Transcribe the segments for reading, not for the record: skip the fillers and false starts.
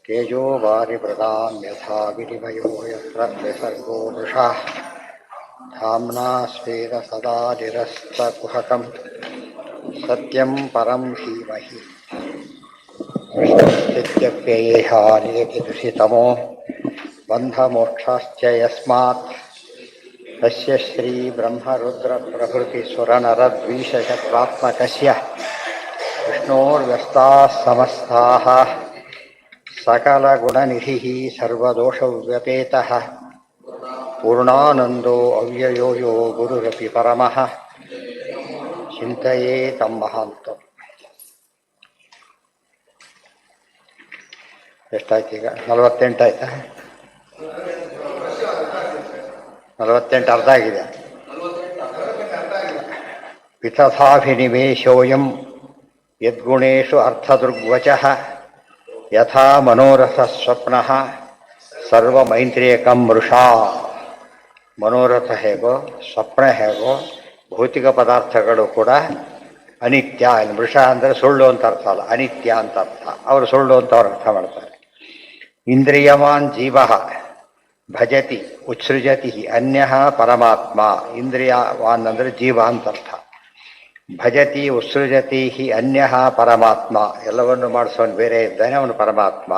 तेजो वारिवृतां यथा विनिमयो यत्र विसर्गो वृषा धाम्ना स्वेन सदा निरस्तकुहकं सत्यं परं धीमहि विष्णुश्चित्यप्ययेहानियतिदुषितमो बन्धमोक्षाश्च यस्मात् तस्य श्रीब्रह्मरुद्रप्रभृतिसुरनरद्वीषशत्वात्मकस्य विष्णोर्व्यस्ताः समस्ताः सकलगुणनिधिः सर्वदोषव्यपेतः पूर्णानन्दो अव्ययो यो गुरुरपि परमः चिन्तये तं महान्तम्. ಎಷ್ಟಾಯ್ತು ಈಗ? 48 ಆಯ್ತಾ? 48 ಅರ್ಧ ಆಗಿದೆ. ವಿತಥಾಭಿನಿವೇಶೋಯಂ ಯದ್ಗುಣೇಶು ಅರ್ಥದೃಗ್ವಚಃ ಯಥಾ ಮನೋರಥ ಸ್ವಪ್ನಃ ಸರ್ವಮೈಂದ್ರಿಯಕಂ ಮೃಷಾ. ಮನೋರಥ ಹೇಗೋ ಸ್ವಪ್ನ ಹೇಗೋ ಭೌತಿಕ ಪದಾರ್ಥಗಳು ಕೂಡ ಅನಿತ್ಯ. ಮೃಷ ಅಂದರೆ ಸುಳ್ಳು ಅಂತ ಅರ್ಥ ಅಲ್ಲ, ಅನಿತ್ಯ ಅಂತ ಅರ್ಥ. ಅವರು ಸುಳ್ಳು ಅಂತ ಅವ್ರು ಅರ್ಥ ಮಾಡ್ತಾರೆ. ಇಂದ್ರಿಯವಾನ್ ಜೀವ ಭಜತಿ ಉತ್ಸೃಜತಿ ಅನ್ಯಃ ಪರಮಾತ್ಮ. ಇಂದ್ರಿಯವಾನ್ ಅಂದರೆ ಜೀವ ಅಂತ ಅರ್ಥ. ಭಜತಿ ಉತ್ಸೃಜತಿ ಅನ್ಯಃ ಪರಮಾತ್ಮ. ಎಲ್ಲವನ್ನು ಮಾಡಿಸೋನು ಬೇರೆ ಇದ್ದಾನೆ, ಅವನು ಪರಮಾತ್ಮ.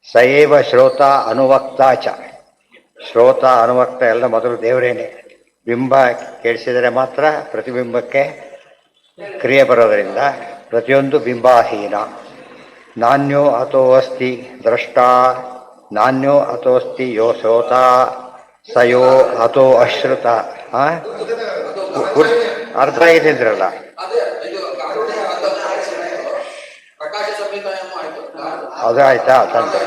ಸಯೇವ ಶ್ರೋತ ಅನುವಕ್ತ ಚ. ಶ್ರೋತ ಅನುವಕ್ತ ಎಲ್ಲ ಮೊದಲು ದೇವರೇನೆ. ಬಿಂಬ ಕೇಳಿಸಿದರೆ ಮಾತ್ರ ಪ್ರತಿಬಿಂಬಕ್ಕೆ ಕ್ರಿಯೆ ಬರೋದರಿಂದ ಪ್ರತಿಯೊಂದು ಬಿಂಬಾಹೀನ. ನಾಣ್ಯೋ ಅಥೋ ಅಸ್ತಿ ದ್ರಷ್ಟ, ನಾಣ್ಯೋ ಅಥೋಸ್ತಿ ಯೋ ಶ್ರೋತ ಸಯೋ ಅಥೋ ಅಶ್ರುತ. ಅರ್ಥ ಆಗಿದ್ರಲ್ಲ. ಅದು ಆಯ್ತಾ ತಂತ್ರ?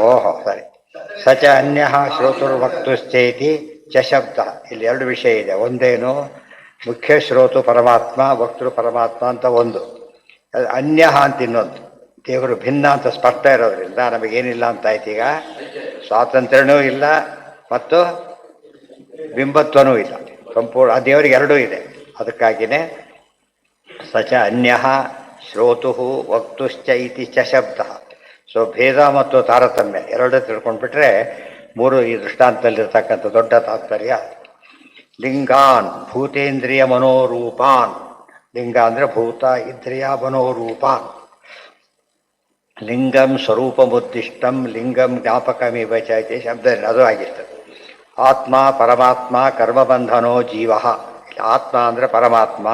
ಓಹೋ ಸರಿ. ಸಚ ಅನ್ಯ ಶ್ರೋತುರ್ವಕ್ತುಶ್ಚೇತಿ ಚ ಶಬ್ದ. ಇಲ್ಲಿ ಎರಡು ವಿಷಯ ಇದೆ. ಒಂದೇನು ಮುಖ್ಯ ಶ್ರೋತು ಪರಮಾತ್ಮ, ವಕ್ತೃ ಪರಮಾತ್ಮ ಅಂತ ಒಂದು. ಅನ್ಯ ಅಂತ ಇನ್ನೊಂದು. ದೇವರು ಭಿನ್ನ ಅಂತ ಸ್ಪಷ್ಟ ಇರೋದ್ರಿಂದ ನಮಗೇನಿಲ್ಲ ಅಂತ ಆಯ್ತು. ಈಗ ಸ್ವಾತಂತ್ರ್ಯನೂ ಇಲ್ಲ ಮತ್ತು ಬಿಂಬತ್ವನೂ ಇಲ್ಲ. ಸಂಪೂರ್ಣ ಆ ದೇವರಿಗೆ ಎರಡೂ ಇದೆ. ಅದಕ್ಕಾಗಿಯೇ ಸಚ ಅನ್ಯ ಶ್ರೋತು ವಕ್ತುಶ್ಚ ಇತಿ ಚ ಶಬ್ದ. ಸೊ ಭೇದ ಮತ್ತು ತಾರತಮ್ಯ ಎರಡೂ ತಿಳ್ಕೊಂಡ್ಬಿಟ್ರೆ ಮೂರು ಈ ದೃಷ್ಟಾಂತದಲ್ಲಿರ್ತಕ್ಕಂಥ ದೊಡ್ಡ ತಾತ್ಪರ್ಯ. ಲಿಂಗಾನ್ ಭೂತೇಂದ್ರಿಯ ಮನೋರೂಪಾನ್. ಲಿಂಗ ಅಂದರೆ ಭೂತ, ಇಂದ್ರಿಯ, ಮನೋರೂಪಾನ್. ಲಿಂಗಂ ಸ್ವರೂಪಮುದ್ದಿಷ್ಟಂ ಲಿಂಗಂ ಜ್ಞಾಪಕಮಿವ ಚ ಇತಿ ಶಬ್ದ ಅದು ಆಗಿರ್ತದೆ. ಆತ್ಮ ಪರಮಾತ್ಮ ಕರ್ಮಬಂಧನೋ ಜೀವ. ಆತ್ಮ ಅಂದರೆ ಪರಮಾತ್ಮ,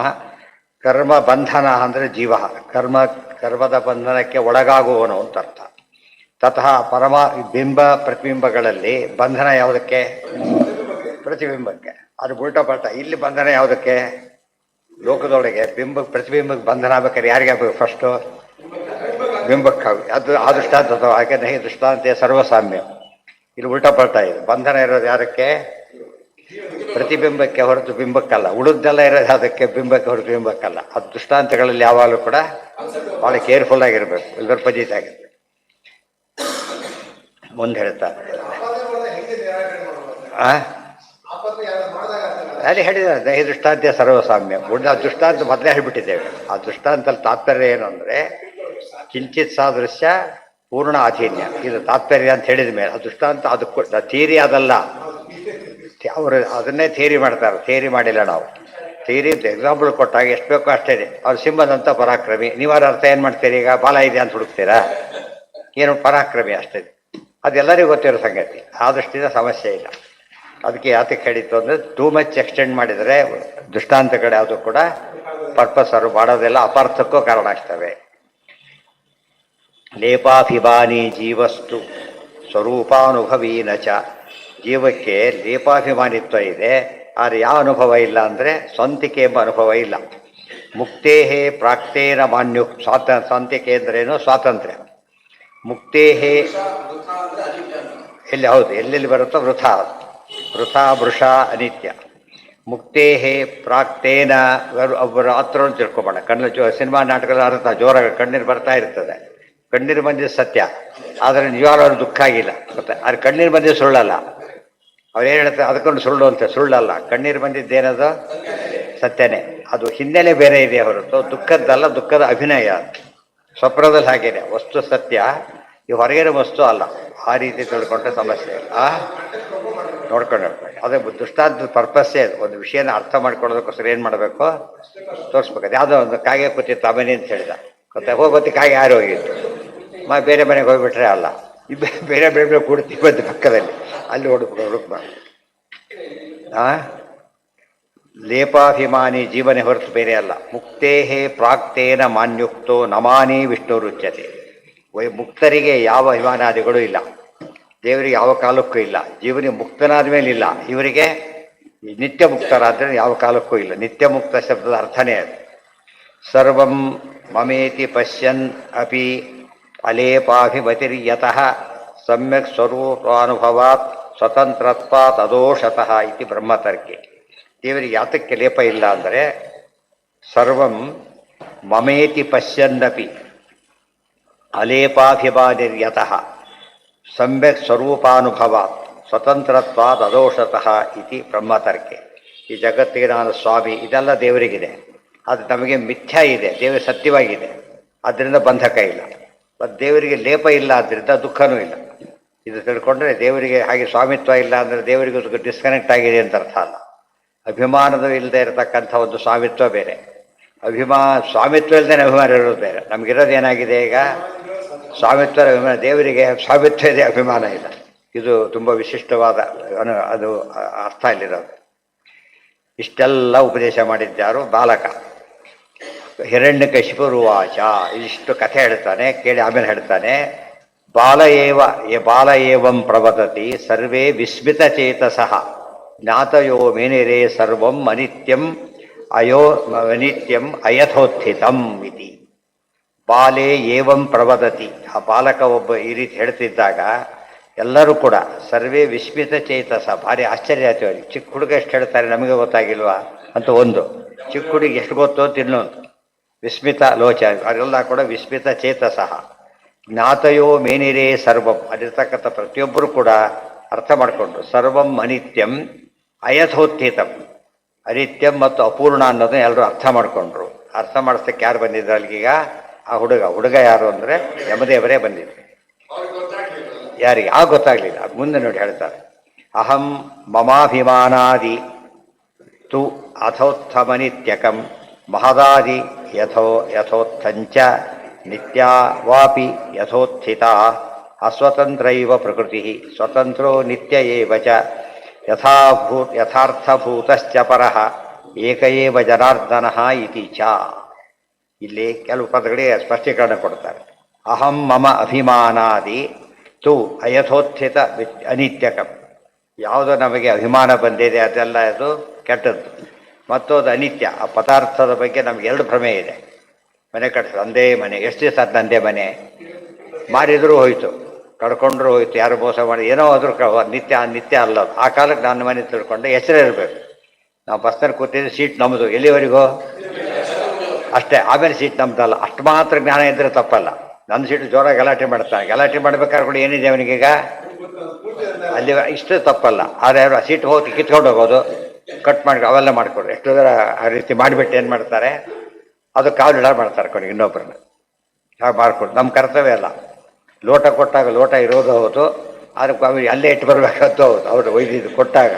ಕರ್ಮಬಂಧನ ಅಂದರೆ ಜೀವ. ಕರ್ಮದ ಬಂಧನಕ್ಕೆ ಒಳಗಾಗುವವನು ಅಂತ ಅರ್ಥ. ತತಃ ಬಿಂಬ ಪ್ರತಿಬಿಂಬಗಳಲ್ಲಿ ಬಂಧನ ಯಾವುದಕ್ಕೆ? ಪ್ರತಿಬಿಂಬಕ್ಕೆ. ಅದು ಉಲ್ಟಪಲ್ಟ. ಇಲ್ಲಿ ಬಂಧನ ಯಾವುದಕ್ಕೆ? ಲೋಕದೊಳಗೆ ಪ್ರತಿಬಿಂಬಕ್ಕೆ ಬಂಧನ ಆಗ್ಬೇಕಾದ್ರೆ ಯಾರಿಗೆ ಆಗಬೇಕು? ಫಸ್ಟು ಬಿಂಬಕ್ಕೆ. ಅದು ಆ ದೃಷ್ಟಾಂತ ಹಾಗೆ ನಹಿ ದೃಷ್ಟಾಂತ ಸರ್ವಸಾಮ್ಯ. ಇಲ್ಲಿ ಉಲ್ಟಪಲ್ಟ ಇದೆ. ಬಂಧನ ಇರೋದು ಯಾರಕ್ಕೆ? ಪ್ರತಿಬಿಂಬಕ್ಕೆ ಹೊರತು ಬಿಂಬಕ್ಕಲ್ಲ. ಉಳಿದೆಲ್ಲ ಇರೋದು ಅದಕ್ಕೆ ಬಿಂಬಕ್ಕೆ ಹೊರತು ಬಿಂಬಕ್ಕಲ್ಲ. ಅದು ದೃಷ್ಟಾಂತಗಳಲ್ಲಿ ಯಾವಾಗಲೂ ಕೂಡ ಭಾಳ ಕೇರ್ಫುಲ್ ಆಗಿರಬೇಕು, ಇಲ್ಲರ ಪಜಿತ ಆಗಿರ್ಬೇಕು. ಮುಂದೆ ಹೇಳ್ತಾರೆ ಅಲ್ಲಿ ಹೇಳಿದ್ದಾರೆ ದಹಿ ದೃಷ್ಟಾಂತ ಸರ್ವಸಾಮ್ಯ. ಆ ದೃಷ್ಟಾಂತ ಮೊದಲೇ ಹೇಳಿಬಿಟ್ಟಿದ್ದೇವೆ. ಆ ದೃಷ್ಟಾಂತದಲ್ಲಿ ತಾತ್ಪರ್ಯ ಏನು ಅಂದರೆ ಕಿಂಚಿತ್ ಸಾದೃಶ್ಯ ಪೂರ್ಣ ಅಧೀನ್ಯ. ಇದು ತಾತ್ಪರ್ಯ ಅಂತ ಹೇಳಿದ ಮೇಲೆ ಆ ದೃಷ್ಟಾಂತ ಅದು ಥಿಯರಿ ಅದಲ್ಲ. ಅವರು ಅದನ್ನೇ ಥಿಯರಿ ಮಾಡ್ತಾರೆ. ಥಿಯರಿ ಮಾಡಿಲ್ಲ ನಾವು. ಥಿಯರಿ ಎಕ್ಸಾಂಪಲ್ ಕೊಟ್ಟಾಗ ಎಷ್ಟು ಬೇಕೋ ಅಷ್ಟೇ ಇದೆ. ಅವ್ರು ಸಿಂಹದಂತ ಪರಾಕ್ರಮಿ. ನೀವಾರ ಅರ್ಥ ಏನು ಮಾಡ್ತೀರಿ? ಈಗ ಬಾಲ ಇದೆ ಅಂತ ಹುಡುಕ್ತೀರಾ? ಏನು ಪರಾಕ್ರಮಿ ಅಷ್ಟೇ. ಅದೆಲ್ಲರಿಗೂ ಗೊತ್ತಿರೋ ಸಂಗತಿ. ಆ ದೃಷ್ಟಿಯಿಂದ ಸಮಸ್ಯೆ ಇಲ್ಲ. ಅದಕ್ಕೆ ಯಾತಕ್ಕೆ ಹೇಳಿತ್ತು ಅಂದರೆ ಟೂ ಮಚ್ ಎಕ್ಸ್ಟೆಂಡ್ ಮಾಡಿದರೆ ದೃಷ್ಟಾಂತಗಳು ಯಾವುದು ಕೂಡ ಪರ್ಪಸ್ ಅವರು ಮಾಡೋದೆಲ್ಲ ಅಪಾರ್ಥಕ್ಕೂ ಕಾರಣ ಆಗ್ತವೆ. ಲೇಪಾಭಿಮಾನಿ ಜೀವಸ್ತು ಸ್ವರೂಪಾನುಭವೀನ ಚ. ಜೀವಕ್ಕೆ ಲೇಪಾಭಿಮಾನಿತ್ವ ಇದೆ, ಆದರೆ ಯಾವ ಅನುಭವ ಇಲ್ಲ ಅಂದರೆ ಸ್ವಂತಿಕೆ ಎಂಬ ಅನುಭವ ಇಲ್ಲ. ಮುಕ್ತೇಹೇ ಪ್ರಾಕ್ತೇನ ಮಾನ್ಯು. ಸ್ವಂತಿಕೆ ಅಂದ್ರೇನು? ಸ್ವಾತಂತ್ರ್ಯ. ಮುಕ್ತೇಹೇ ಎಲ್ಲಿ ಹೌದು ಎಲ್ಲೆಲ್ಲಿ ಬರುತ್ತೋ ವೃಥಾ. ವೃಥಾ ವೃಷ ಅನಿತ್ಯ. ಮುಕ್ತೇಹೇ ಪ್ರಾಕ್ತೇನ. ಒಬ್ಬರು ಹತ್ರ ತಿಳ್ಕೊಬೋಣ. ಕಣ್ಣು ಸಿನಿಮಾ ನಾಟಕದ ಅರ್ಥ ಜೋರಾಗಿ ಕಣ್ಣೀರು ಬರ್ತಾ ಇರ್ತದೆ. ಕಣ್ಣೀರು ಬಂದಿದ್ದು ಸತ್ಯ, ಆದರೆ ನಿಜವಾಗ್ಲೂ ಅವ್ರು ದುಃಖ ಆಗಿಲ್ಲ. ಮತ್ತೆ ಅದು ಕಣ್ಣೀರು ಬಂದಿದ್ದು ಸುಳ್ಳಲ್ಲ. ಅವ್ರೇನು ಹೇಳ್ತಾರೆ? ಅದಕ್ಕೊಂದು ಸುಳ್ಳು ಅಂತ. ಸುಳ್ಳಲ್ಲ. ಕಣ್ಣೀರು ಬಂದಿದ್ದೇನದು ಸತ್ಯನೇ. ಅದು ಹಿನ್ನೆಲೆ ಬೇರೆ ಇದೆ ಹೊರತು ದುಃಖದ್ದಲ್ಲ. ದುಃಖದ ಅಭಿನಯ. ಸ್ವಪ್ನದಲ್ಲಿ ಹಾಗೇನೆ. ವಸ್ತು ಸತ್ಯ, ಈ ಹೊರಗಿನ ವಸ್ತು ಅಲ್ಲ. ಆ ರೀತಿ ತಿಳ್ಕೊಂಡ್ರೆ ಸಮಸ್ಯೆ ಇಲ್ಲ. ನೋಡ್ಕೊಂಡಿರ್ಬೇಕು. ಅದೇ ದೃಷ್ಟಾಂತದ ಪರ್ಪಸ್ಸೇ ಅದು. ಒಂದು ವಿಷಯನ ಅರ್ಥ ಮಾಡ್ಕೊಳ್ಳೋದಕ್ಕೋಸ್ಕರ ಏನು ಮಾಡಬೇಕು, ತೋರಿಸ್ಬೇಕು. ಅದು ಯಾವುದೋ ಒಂದು ಕಾಗೆ ಕೂತಿತ್ತು ಅಮನಿ ಅಂತ ಹೇಳಿದ, ಹೋಗೋತಿ ಕಾಗೆ ಯಾರು ಹೋಗಿತ್ತು, ಬೇರೆ ಮನೆಗೆ ಹೋಗ್ಬಿಟ್ರೆ ಅಲ್ಲ. ಬೇರೆ ಬೇರೆ ಕೂಡ್ತೀವಿ ಬಂದು ಪಕ್ಕದಲ್ಲಿ, ಅಲ್ಲಿ ಹುಡುಕ್ಬಾರ್ದು. ಲೇಪಾಭಿಮಾನಿ ಜೀವನೇ ಹೊರತು ಬೇರೆ ಅಲ್ಲ. ಮುಕ್ತೇಹೇ ಪ್ರಾಕ್ತೇನ ಮಾನ್ಯುಕ್ತೋ ನಮಾನಿ ವಿಷ್ಣು ರುಚ್ಯತೆ. ಮುಕ್ತರಿಗೆ ಯಾವ ಅಭಿಮಾನಾದಿಗಳು ಇಲ್ಲ, ದೇವರಿಗೆ ಯಾವ ಕಾಲಕ್ಕೂ ಇಲ್ಲ. ಜೀವನಿಗೆ ಮುಕ್ತನಾದ ಮೇಲೆ ಇಲ್ಲ, ಇವರಿಗೆ ನಿತ್ಯ ಮುಕ್ತರಾದರೆ ಯಾವ ಕಾಲಕ್ಕೂ ಇಲ್ಲ. ನಿತ್ಯ ಮುಕ್ತ ಶಬ್ದದ ಅರ್ಥನೇ ಅದು. ಸರ್ವಂ ಮಮೇತಿ ಪಶ್ಯನ್ ಅಪಿ ಅಲೇಪಾಭಿಮತಿರ್ಯತಃ ಸಮ್ಯಕ್ ಸ್ವರೂಪಾನುಭವಾತ್ ಸ್ವತಂತ್ರತ್ವಾತ್ ಅದೋಷತಃ ಇತಿ ಬ್ರಹ್ಮತರ್ಕೆ. ದೇವರಿಗೆ ಯಾತಕ್ಕೆ ಲೇಪ ಇಲ್ಲ ಅಂದರೆ, ಸರ್ವಂ ಮಮೇತಿ ಪಶ್ಯನ್ನಪಿ ಅಲೇಪಾಭಿಮಾನಿರ್ಯತಃ ಸಮ್ಯಕ್ ಸ್ವರೂಪಾನುಭವಾತ್ ಸ್ವತಂತ್ರತ್ವಾದ್ ಅದೋಷತಃ ಇತಿ ಬ್ರಹ್ಮತರ್ಕೆ. ಈ ಜಗತ್ತಿಗೆ ನಾನು ಸ್ವಾಮಿ ಇದೆಲ್ಲ ದೇವರಿಗಿದೆ, ಅದು ನಮಗೆ ಮಿಥ್ಯಾ ಇದೆ, ದೇವರು ಸತ್ಯವಾಗಿದೆ, ಅದರಿಂದ ಬಂಧಕ ಇಲ್ಲ. ಮತ್ತು ದೇವರಿಗೆ ಲೇಪ ಇಲ್ಲ, ಆದ್ದರಿಂದ ದುಃಖನೂ ಇಲ್ಲ. ಇದು ತಿಳ್ಕೊಂಡ್ರೆ ದೇವರಿಗೆ ಹಾಗೆ ಸ್ವಾಮಿತ್ವ ಇಲ್ಲ ಅಂದರೆ ದೇವರಿಗೂ ಡಿಸ್ಕನೆಕ್ಟ್ ಆಗಿದೆ ಅಂತ ಅರ್ಥ ಅಲ್ಲ. ಅಭಿಮಾನದ ಇಲ್ಲದೆ ಇರತಕ್ಕಂಥ ಒಂದು ಸ್ವಾಮಿತ್ವ ಬೇರೆ, ಸ್ವಾಮಿತ್ವ ಇಲ್ಲದೆ ಅಭಿಮಾನ ಇರೋದು ಬೇರೆ. ನಮಗಿರೋದು ಏನಾಗಿದೆ ಈಗ, ಸ್ವಾಮಿತ್ವ ಅಭಿಮಾನ. ದೇವರಿಗೆ ಸ್ವಾಮಿತ್ವ ಇದೆ, ಅಭಿಮಾನ ಇಲ್ಲ. ಇದು ತುಂಬ ವಿಶಿಷ್ಟವಾದ ಅದು ಅರ್ಥ ಇಲ್ಲಿರೋದು. ಇಷ್ಟೆಲ್ಲ ಉಪದೇಶ ಮಾಡಿದ್ದಾರು ಬಾಲಕ. ಹಿರಣ್ಯಕಶಿಪುರುವಾಚ, ಇಷ್ಟು ಕಥೆ ಹೇಳ್ತಾನೆ, ಕೇಳಿ ಆಮೇಲೆ ಹೇಳ್ತಾನೆ. ಬಾಲ ಏವಂ ಪ್ರವದತಿ ಸರ್ವೇ ವಿಸ್ಮಿತ ಚೇತಸಃ ಜ್ಞಾತಯೋ ಮೇನಿರೇ ಸರ್ವಂ ಅನಿತ್ಯಂ ಅಯಥೋತ್ಥಿತಂ ಇತಿ. ಬಾಲೇ ಏವಂ ಪ್ರವದತಿ. ಆ ಬಾಲಕ ಒಬ್ಬ ಈ ರೀತಿ ಹೇಳ್ತಿದ್ದಾಗ ಎಲ್ಲರೂ ಕೂಡ ಸರ್ವೇ ವಿಸ್ಮಿತ ಚೇತಸ, ಭಾರಿ ಆಶ್ಚರ್ಯ ಆಯ್ತು ಅವರಿಗೆ. ಚಿಕ್ಕ ಹುಡುಗ ಎಷ್ಟು ಹೇಳ್ತಾರೆ ನಮಗೆ ಗೊತ್ತಾಗಿಲ್ವಾ ಅಂತ ಒಂದು, ಚಿಕ್ಕ ಹುಡುಗಿ ಎಷ್ಟು ಗೊತ್ತು ಅಂತ ಇನ್ನೊಂದು. ವಿಸ್ಮಿತ ಲೋಚ, ಅವರೆಲ್ಲ ಕೂಡ ವಿಸ್ಮಿತ ಚೇತಸಃ ಜ್ಞಾತಯೋ ಮೇನಿರೇ ಸರ್ವಂ. ಅಲ್ಲಿರ್ತಕ್ಕಂಥ ಪ್ರತಿಯೊಬ್ಬರು ಕೂಡ ಅರ್ಥ ಮಾಡಿಕೊಂಡ್ರು. ಸರ್ವಂ ಅನಿತ್ಯಂ ಅಯಥೋತ್ಥಿತಂ, ಅನಿತ್ಯಂ ಮತ್ತು ಅಪೂರ್ಣ ಅನ್ನೋದನ್ನ ಎಲ್ಲರೂ ಅರ್ಥ ಮಾಡಿಕೊಂಡ್ರು. ಅರ್ಥ ಮಾಡಿಸ್ತಕ್ಕೆ ಯಾರು ಬಂದಿದ್ರು ಅಲ್ಲಿಗೀಗ? ಆ ಹುಡುಗ ಯಾರು ಅಂದರೆ ಯಮದೇವರೇ ಬಂದಿದ್ರು. ಯಾರಿಗೆ ಗೊತ್ತಾಗಲಿಲ್ಲ, ಮುಂದೆ ನೋಡಿ ಹೇಳ್ತಾರೆ. ಅಹಂ ಮಮಾಭಿಮಾನಾದಿ ತು ಅಥೋತ್ಥಮನಿತ್ಯಕಂ ಮಹದಾದಿ ಯಥೋತ್ಥಂಚ ನಿತ್ಯಾ ವಾಪಿ ಯಥೋತ್ಥಿತಾ ಅಸ್ವತಂತ್ರೈವ ಪ್ರಕೃತಿ ಸ್ವತಂತ್ರೋ ನಿತ್ಯ ಏವ ಚ ಯಥಾರ್ಥಭೂತಶ್ಚ ಪರಃ ಏಕ ಏವ ಜನಾರ್ದನಃ ಇತಿ ಚ. ಇಲ್ಲಿ ಕೆಲವು ಪದಗಳಿಗೆ ಸ್ಪಷ್ಟೀಕರಣ ಕೊಡ್ತಾರೆ. ಅಹಂ ಮಮ ಅಭಿಮಾನಾದಿ ತು ಅಯಥೋತ್ಥಿತ ಅನಿತ್ಯಕಂ. ಯಾವುದೋ ನಮಗೆ ಅಭಿಮಾನ ಬಂದಿದೆ ಅದೆಲ್ಲ ಅದು ಕೆಟ್ಟದ್ದು, ಮತ್ತು ಅದು ಅನಿತ್ಯ. ಆ ಪದಾರ್ಥದ ಬಗ್ಗೆ ನಮಗೆ ಎರಡು ಭ್ರಮೆ ಇದೆ. ಮನೆ ಕಟ್ಟಿದ್ರು ಅಂದೇ ಮನೆ, ಎಷ್ಟು ದಿವಸ ಅದು ನಂದೇ ಮನೆ, ಮಾರಿದರೂ ಹೋಯ್ತು, ಕಡ್ಕೊಂಡ್ರೂ ಹೋಯ್ತು, ಯಾರು ಮೋಸ ಮಾಡಿ ಏನೋ ಆದರೂ ನಿತ್ಯ ಅಲ್ಲ. ಆ ಕಾಲಕ್ಕೆ ನನ್ನ ಮನೆ ತಿಳ್ಕೊಂಡೆ ಹೆಸರೇ ಇರಬೇಕು. ನಾವು ಬಸ್ನಲ್ಲಿ ಕೂತಿದ್ರೆ ಸೀಟ್ ನಮ್ಮದು ಎಲ್ಲಿವರೆಗೂ ಅಷ್ಟೇ, ಆಮೇಲೆ ಸೀಟ್ ನಮ್ದಲ್ಲ. ಅಷ್ಟು ಮಾತ್ರ ಜ್ಞಾನ ಇದ್ದರೆ ತಪ್ಪಲ್ಲ. ನನ್ನ ಸೀಟು ಜೋರಾಗಿ ಗಲಾಟೆ ಮಾಡ್ತಾನೆ, ಗಲಾಟೆ ಮಾಡ್ಬೇಕಾದ್ರೆ ಕೂಡ ಏನಿದೆ ಅವನಿಗೀಗ ಅಲ್ಲಿ ಇಷ್ಟು ತಪ್ಪಲ್ಲ. ಆದರೆ ಅವರು ಆ ಸೀಟ್ ಹೋಗಿ ಕಿತ್ಕೊಂಡು ಹೋಗೋದು, ಕಟ್ ಮಾಡಿ ಅವೆಲ್ಲ ಮಾಡಿಕೊಡ್ರು. ಎಷ್ಟು ಆ ರೀತಿ ಮಾಡಿಬಿಟ್ಟು ಏನು ಮಾಡ್ತಾರೆ, ಅದು ಕಾವಲಿಡ ಮಾಡ್ತಾರೆ ಕೊನೆಗೆ ಇನ್ನೊಬ್ಬರನ್ನ. ಹಾಗೆ ಮಾಡ್ಕೊಡು, ನಮ್ಮ ಕರ್ತವ್ಯ ಅಲ್ಲ. ಲೋಟ ಕೊಟ್ಟಾಗ ಲೋಟ ಇರೋದು ಹೌದು, ಆದರೆ ಅಲ್ಲೇ ಇಟ್ಟು ಬರಬೇಕಂತ ಹೌದು. ಅವರು ಒಯ್ದಿದ್ದು ಕೊಟ್ಟಾಗ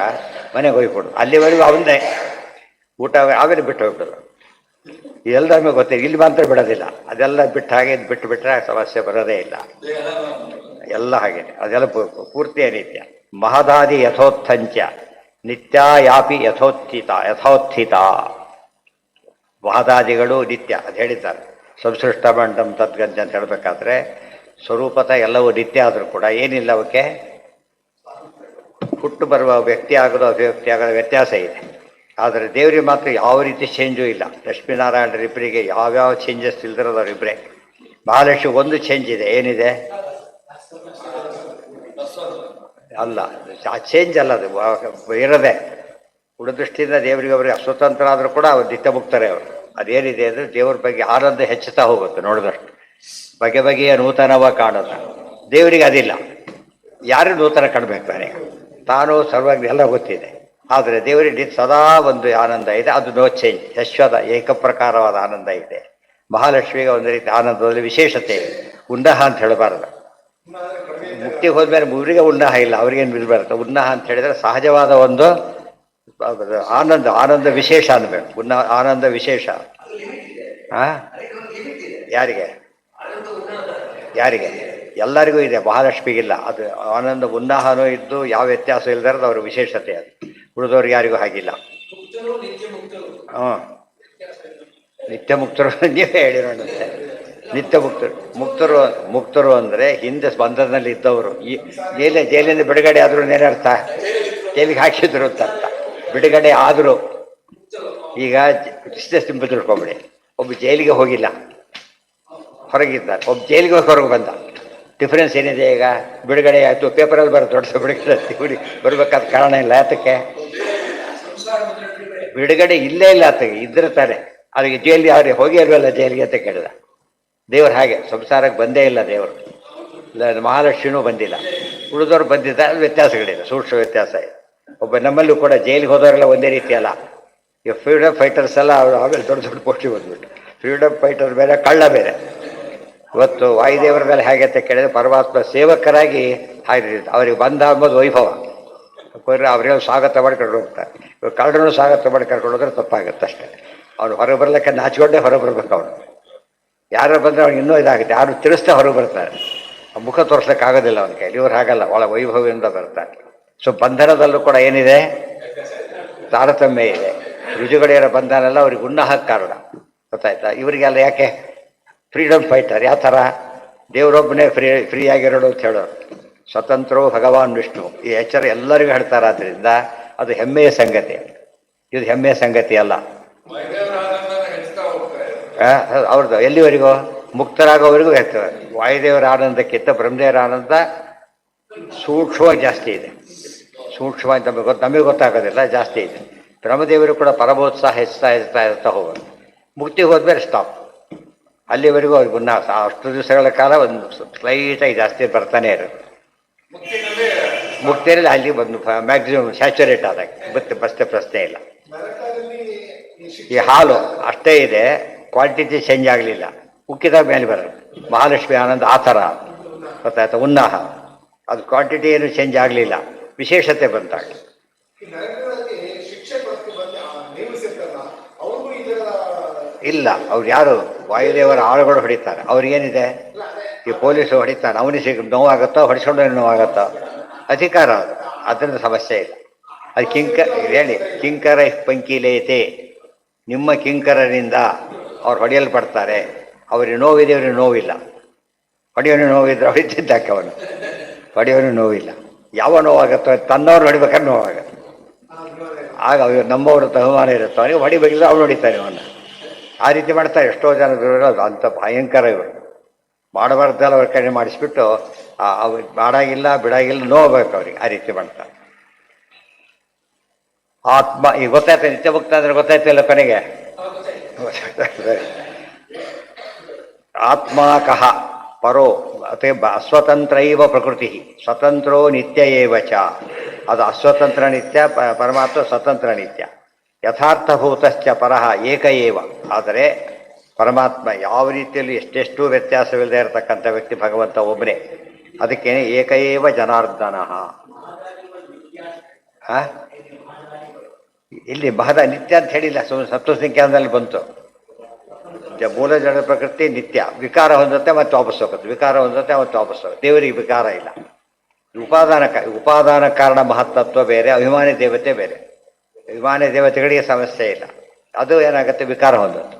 ಮನೆಗೆ ಒಯ್ಕೊಡು, ಅಲ್ಲಿವರೆಗೂ ಅವನ್ನೇ ಊಟ ಆಮೇಲೆ ಬಿಟ್ಟು ಹೋಗ್ಬಿಡೋದು. ಇದೆಲ್ಲ ನಮಗೆ ಗೊತ್ತಿಲ್ಲ, ಇಲ್ಲಿ ಮಾತ್ರ ಬಿಡೋದಿಲ್ಲ. ಅದೆಲ್ಲ ಬಿಟ್ಟು ಹಾಗೆ ಬಿಟ್ಟು ಬಿಟ್ಟರೆ ಸಮಸ್ಯೆ ಬರೋದೇ ಇಲ್ಲ. ಎಲ್ಲ ಹಾಗೇನೆ, ಅದೆಲ್ಲ ಪೂರ್ತಿ ಅನಿತ್ಯ. ಮಹದಾದಿ ಯಥೋತ್ಥಂಚ ನಿತ್ಯ ಯಾಪಿ ಯಥೋತ್ಥಿತ. ಮಹದಾದಿಗಳು ನಿತ್ಯ ಅದು ಹೇಳಿದ್ದಾರೆ. ಸಂಸೃಷ್ಟ ಮಂಡಂ ತದ್ಗಂಜ ಅಂತ ಹೇಳಬೇಕಾದ್ರೆ ಸ್ವರೂಪತ ಎಲ್ಲವೂ ನಿತ್ಯ ಆದರೂ ಕೂಡ ಏನಿಲ್ಲ, ಅವಕ್ಕೆ ಹುಟ್ಟು ಬರುವ ವ್ಯಕ್ತಿ ಆಗೋದು ಅಭಿವ್ಯಕ್ತಿ ಆಗೋದು ವ್ಯತ್ಯಾಸ ಇದೆ. ಆದರೆ ದೇವರಿಗೆ ಮಾತ್ರ ಯಾವ ರೀತಿ ಚೇಂಜು ಇಲ್ಲ. ಲಕ್ಷ್ಮೀನಾರಾಯಣರಿಬ್ಬರಿಗೆ ಯಾವ್ಯಾವ ಚೇಂಜಸ್ ಇಲ್ದಿರೋದು ಅವರಿಬ್ಬರೇ. ಮಹಾಲಕ್ಷ್ಮಿ ಒಂದು ಚೇಂಜ್ ಇದೆ, ಏನಿದೆ ಅಲ್ಲ, ಆ ಚೇಂಜ್ ಅಲ್ಲ, ಅದು ಇರೋದೇ. ಉಳಿದೃಷ್ಟಿಯಿಂದ ದೇವರಿಗೆ ಅವರಿಗೆ ಸ್ವತಂತ್ರ ಆದರೂ ಕೂಡ ಅವ್ರು ನಿತ್ಯ ಮುಕ್ತಾರೆ. ಅವರು ಅದೇನಿದೆ ಅಂದರೆ ದೇವ್ರ ಬಗ್ಗೆ ಆನಂದ ಹೆಚ್ಚುತ್ತಾ ಹೋಗುತ್ತೆ. ನೋಡಿದಷ್ಟು ಬಗೆ ಬಗೆಯ ನೂತನವ ಕಾಣುತ್ತ. ದೇವರಿಗೆ ಅದಿಲ್ಲ, ಯಾರು ನೂತನ ಕಾಣಬೇಕಾರೆ ತಾನು ಸರ್ವಜ್ಞ ಎಲ್ಲ ಗೊತ್ತಿದೆ. ಆದರೆ ದೇವರಿಗೆ ಸದಾ ಒಂದು ಆನಂದ ಇದೆ, ಅದು ನೋ ಚೇಂಜ್, ಶಾಶ್ವತ ಏಕಪ್ರಕಾರವಾದ ಆನಂದ ಇದೆ. ಮಹಾಲಕ್ಷ್ಮಿಗೆ ಒಂದು ರೀತಿ ಆನಂದದಲ್ಲಿ ವಿಶೇಷತೆ ಇದೆ. ಉಂಡಹ ಅಂತ ಹೇಳಬಾರದು, ಮುಕ್ತಿಗೆ ಹೋದ್ಮೇಲೆ ಇವರಿಗೆ ಉನ್ನಾಹ ಇಲ್ಲ, ಅವ್ರಿಗೇನು ಬಿಲ್ ಬರುತ್ತೆ. ಉನ್ನಾಹ ಅಂತ ಹೇಳಿದ್ರೆ ಸಹಜವಾದ ಒಂದು ಆನಂದ, ಆನಂದ ವಿಶೇಷ ಅನ್ಬೇಕು. ಆನಂದ ವಿಶೇಷ. ಆ ಯಾರಿಗೆ ಯಾರಿಗೆ ಎಲ್ಲರಿಗೂ ಇದೆ, ಮಹಾಲಕ್ಷ್ಮಿಗಿಲ್ಲ. ಅದು ಆನಂದ ಉನ್ನಾಹನೂ ಇದ್ದು ಯಾವ ವ್ಯತ್ಯಾಸ ಇಲ್ದಾರದು ಅವ್ರ ವಿಶೇಷತೆ. ಅದು ಉಳಿದವ್ರಿಗೆ ಯಾರಿಗೂ ಹಾಗಿಲ್ಲ. ಹಾಂ, ನಿತ್ಯ ಮುಕ್ತರು ನೀವೇ ಹೇಳಿರೋಣಂತೆ. ನಿತ್ಯ ಮುಕ್ತರು ಮುಕ್ತರು ಮುಕ್ತರು ಅಂದರೆ ಹಿಂದೆ ಬಂಧನದಲ್ಲಿ ಇದ್ದವರು. ಈ ಜೈಲಿಂದ ಬಿಡುಗಡೆ ಆದರೂ ಏನರ್ಥ? ಜೈಲಿಗೆ ಹಾಕಿದ್ರು ಅಂತ ಅರ್ಥ. ಬಿಡುಗಡೆ ಆದರೂ ಈಗ ಇಷ್ಟೇ ಸಿಂಪಲ್ ತಿಳ್ಕೊಂಬಿಡಿ. ಒಬ್ಬ ಜೈಲಿಗೆ ಹೋಗಿಲ್ಲ, ಹೊರಗಿದ್ದಾರೆ. ಒಬ್ಬ ಜೈಲಿಗೆ ಹೋಗಿ ಹೊರಗೆ ಬಂದ. ಡಿಫ್ರೆನ್ಸ್ ಏನಿದೆ? ಈಗ ಬಿಡುಗಡೆ ಆಯಿತು, ಪೇಪರಲ್ಲಿ ಬರೋ ದೊಡ್ಡ ಬಿಡುಗಡೆ ಬರಬೇಕಾದ ಕಾರಣ ಇಲ್ಲ. ಯಾತಕ್ಕೆ? ಬಿಡುಗಡೆ ಇಲ್ಲೇ ಇಲ್ಲ ಆತಗೆ, ಇದ್ದಿರ್ತಾರೆ. ಅದಕ್ಕೆ ಜೈಲಿಗೆ ಅವ್ರಿಗೆ ಹೋಗಿ ಅಲ್ವಲ್ಲ ಜೈಲಿಗೆ ಅಂತ ಕೇಳಿದ. ದೇವರು ಹಾಗೆ ಸಂಸಾರಕ್ಕೆ ಬಂದೇ ಇಲ್ಲ. ದೇವರು ಮಹಾಲಕ್ಷ್ಮಿನೂ ಬಂದಿಲ್ಲ, ಉಳಿದವ್ರು ಬಂದಿದ್ದಾರೆ. ವ್ಯತ್ಯಾಸಗಳಿದೆ, ಸೂಕ್ಷ್ಮ ವ್ಯತ್ಯಾಸ ಇದೆ. ಒಬ್ಬ ನಮ್ಮಲ್ಲೂ ಕೂಡ ಜೈಲಿಗೆ ಹೋದವರೆಲ್ಲ ಒಂದೇ ರೀತಿ ಅಲ್ಲ. ಈಗ ಫ್ರೀಡಮ್ ಫೈಟರ್ಸ್ ಎಲ್ಲ ಅವರು ಆಮೇಲೆ ದೊಡ್ಡ ದೊಡ್ಡ ಪೋಸ್ಟಿಗೆ ಬಂದ್ಬಿಟ್ಟು. ಫ್ರೀಡಮ್ ಫೈಟರ್ ಬೇರೆ, ಕಳ್ಳ ಬೇರೆ. ಇವತ್ತು ವಾಯುದೇವರ ಮೇಲೆ ಹೇಗೆ ಅಂತ ಕೇಳಿದ್ರೆ ಪರಮಾತ್ಮ ಸೇವಕರಾಗಿ ಹಾಗೆ ಅವ್ರಿಗೆ ಬಂದ ಅಂಬೋದು ವೈಭವ. ಅವ್ರಿಗೆ ಸ್ವಾಗತ ಮಾಡಿ ಕರ್ಕೊಂಡು ಹೋಗ್ತಾರೆ. ಇವಾಗ ಕಳ್ಳರನ್ನು ಸ್ವಾಗತ ಮಾಡಿ ಕರ್ಕೊಂಡು ಹೋದ್ರೆ ತಪ್ಪಾಗುತ್ತೆ ಅಷ್ಟೇ. ಅವ್ನು ಹೊರಗೆ ಬರ್ಲಿಕ್ಕೆ ನಾಚಿಕೊಂಡೇ ಹೊರಗೆ ಬರ್ಬೇಕು. ಅವನು ಯಾರು ಬಂದರೆ ಅವ್ನಿಗೆ ಇನ್ನೂ ಇದಾಗುತ್ತೆ. ಯಾರು ತಿಳಿಸ್ತಾ ಹೊರಗೆ ಬರ್ತಾರೆ. ಮುಖ ತೋರಿಸ್ಲಿಕ್ಕೆ ಆಗೋದಿಲ್ಲ ಅವನ ಕೈಲಿ. ಇವ್ರು ಹಾಗಲ್ಲ, ಒಳ ವೈಭವದಿಂದ ಬರ್ತಾರೆ. ಸೊ ಬಂಧನದಲ್ಲೂ ಕೂಡ ಏನಿದೆ? ತಾರತಮ್ಯ ಇದೆ. ರುಜುಗಡೆಯರ ಬಂಧನೆಲ್ಲ ಅವ್ರಿಗೆ ಉನ್ನಾಹಕ್ಕೆ ಕಾರಣ. ಗೊತ್ತಾಯ್ತಾ? ಇವರಿಗೆಲ್ಲ ಯಾಕೆ ಫ್ರೀಡಮ್ ಫೈಟರ್? ಯಾವ ಥರ? ದೇವರೊಬ್ಬನೇ ಫ್ರೀ ಆಗಿರೋದು ಅಂತ ಹೇಳೋರು. ಸ್ವತಂತ್ರೋ ಭಗವಾನ್ ವಿಷ್ಣು, ಈ ಎಚ್ಚರ ಎಲ್ಲರಿಗೂ ಹೇಳ್ತಾರೆ. ಆದ್ದರಿಂದ ಅದು ಹೆಮ್ಮೆಯ ಸಂಗತಿ. ಇದು ಹೆಮ್ಮೆಯ ಸಂಗತಿ ಅಲ್ಲ. ಅವ್ರದ್ದು ಎಲ್ಲಿವರೆಗೂ? ಮುಕ್ತರಾಗೋವರೆಗೂ ಹೇಳ್ತಾರೆ. ವಾಯುದೇವರ ಆನಂದಕ್ಕಿಂತ ಬ್ರಹ್ಮದೇವರ ಆನಂದ ಸೂಕ್ಷ್ಮವಾಗಿ ಜಾಸ್ತಿ ಇದೆ. ಸೂಕ್ಷ್ಮವಾಗಿ ನಮಗೆ ಗೊತ್ತಾಗೋದಿಲ್ಲ, ಜಾಸ್ತಿ ಇದೆ. ಬ್ರಹ್ಮದೇವರು ಕೂಡ ಪರಮೋತ್ಸಾಹ ಹೆಚ್ಚುತ್ತಾ ಹೋಗೋದು. ಮುಕ್ತಿ ಹೋದ್ಮೇಲೆ ಸ್ಟಾಪ್. ಅಲ್ಲಿವರೆಗೂ ಅವ್ರಿಗೆ ಉನ್ನಾಸ. ಅಷ್ಟು ದಿವಸಗಳ ಕಾಲ ಒಂದು ಸ್ಲೈಟಾಗಿ ಜಾಸ್ತಿ ಬರ್ತಾನೆ ಇರೋದು. ಮುಕ್ತಿಯಲ್ಲಿ ಅಲ್ಲಿ ಒಂದು ಮ್ಯಾಕ್ಸಿಮಮ್ ಸ್ಯಾಚುರೇಟ್ ಆದಾಗ ಬಸ್ತೆ ಪ್ರಶ್ನೆ ಇಲ್ಲ. ಈ ಹಾಲು ಅಷ್ಟೇ ಇದೆ, ಕ್ವಾಂಟಿಟಿ ಚೇಂಜ್ ಆಗಲಿಲ್ಲ. ಉಕ್ಕಿದಾಗ ಮೇಲೆ ಬರೋದು. ಮಹಾಲಕ್ಷ್ಮಿ ಆನಂದ ಆ ಥರ. ಗೊತ್ತಾಯ್ತಾ? ಉನ್ನಾಹ ಅದು ಕ್ವಾಂಟಿಟಿ ಏನು ಚೇಂಜ್ ಆಗಲಿಲ್ಲ, ವಿಶೇಷತೆ ಬಂದಾಗ. ಇಲ್ಲ, ಅವ್ರು ಯಾರು ವಾಯುದೇವರ ಆಳುಗಳು ಹೊಡಿತಾರೆ. ಅವ್ರಿಗೇನಿದೆ? ಈ ಪೊಲೀಸು ಹೊಡಿತಾನೆ, ಅವನಿಗೆ ನೋವಾಗುತ್ತೋ, ಹೊಡಿಸ್ಕೊಂಡು ನೋವಾಗುತ್ತೋ? ಅಧಿಕಾರ ಅದು, ಅದರಿಂದ ಸಮಸ್ಯೆ ಇಲ್ಲ. ಅದು ಹೇಳಿ ಕಿಂಕರ ಪಂಕಿಲೇತೆ, ನಿಮ್ಮ ಕಿಂಕರರಿಂದ ಅವ್ರು ಹೊಡೆಯಲ್ಪಡ್ತಾರೆ. ಅವ್ರಿಗೆ ನೋವಿದೆ, ಅವ್ರಿಗೆ ನೋವಿಲ್ಲ. ಹೊಡೆಯೋನು ನೋವಿದ್ರೆ ಹೊಡಿತಿದ್ದಾಕೆ ಅವನು. ಹೊಡೆಯೋನು ನೋವಿಲ್ಲ. ಯಾವ ನೋವಾಗುತ್ತೋ ತನ್ನವ್ರು ಹೊಡಿಬೇಕಾದ್ರೆ ನೋವಾಗುತ್ತೆ. ಆಗ ಅವ್ರು ನಮ್ಮವರು ಬಹುಮಾನ ಇರುತ್ತೆ. ಅವನಿಗೆ ಹೊಡಿಬೇಕಿಲ್ಲ, ಅವ್ನು ಹೊಡಿತಾನೆ ಅವನ್ನ. ಆ ರೀತಿ ಮಾಡ್ತಾರೆ ಎಷ್ಟೋ ಜನ. ಅಂಥ ಭಯಂಕರ ಇವರು. ಮಾಡಬಾರ್ದಲ್ಲ ಅವ್ರ ಕಡೆ ಮಾಡಿಸ್ಬಿಟ್ಟು ಅವ್ರು ಮಾಡಾಗಿಲ್ಲ ಬಿಡಾಗಿಲ್ಲ ನೋಡ್ಬೇಕು ಅವ್ರಿಗೆ. ಆ ರೀತಿ ಮಾಡ್ತಾರೆ. ಆತ್ಮ ಈಗ ಗೊತ್ತಾಯ್ತು. ನಿತ್ಯ ಮುಕ್ತ ಅಂದ್ರೆ ಗೊತ್ತಾಯ್ತಿಲ್ಲ ಕೊನೆಗೆ. ಆತ್ಮಾಕಃ ಪರೋ ಅಸ್ವತಂತ್ರೈವ ಪ್ರಕೃತಿ ಸ್ವತಂತ್ರೋ ನಿತ್ಯ ಏವ ಚ. ಅದು ಅಸ್ವತಂತ್ರ ನಿತ್ಯ, ಪರಮಾತ್ಮ ಸ್ವತಂತ್ರ ನಿತ್ಯ. ಯಥಾರ್ಥಭೂತಶ್ಚ ಪರಃ ಏಕ ಏವ. ಆದರೆ ಪರಮಾತ್ಮ ಯಾವ ರೀತಿಯಲ್ಲಿ ಎಷ್ಟೆಷ್ಟು ವ್ಯತ್ಯಾಸವಿಲ್ಲದೆ ಇರತಕ್ಕಂಥ ವ್ಯಕ್ತಿ ಭಗವಂತ ಒಬ್ಬನೇ. ಅದಕ್ಕೆ ಏಕ ಏವ ಜನಾರ್ದನ. ಇಲ್ಲಿ ಮಹದ ನಿತ್ಯ ಅಂತ ಹೇಳಿಲ್ಲ, ಸಪ್ತಸಂಖ್ಯಾನದಲ್ಲಿ ಬಂತು. ಮೂಲ ಜಡ ಪ್ರಕೃತಿ ನಿತ್ಯ. ವಿಕಾರ ಹೊಂದತ್ತೆ ಮತ್ತೆ ವಾಪಸ್ ಹೋಗುತ್ತೆ, ವಿಕಾರ ಹೊಂದತ್ತೆ ಮತ್ತೆ ವಾಪಸ್ ಹೋಗುತ್ತೆ. ದೇವರಿಗೆ ವಿಕಾರ ಇಲ್ಲ. ಉಪಾದಾನ ಕಾರಣ ಮಹತ್ತತ್ವ ಬೇರೆ, ಅಭಿಮಾನಿ ದೇವತೆ ಬೇರೆ. ಅಭಿಮಾನಿ ದೇವತೆಗಳಿಗೆ ಸಮಸ್ಯೆ ಇಲ್ಲ. ಅದು ಏನಾಗುತ್ತೆ? ವಿಕಾರ ಹೊಂದತ್ತೆ.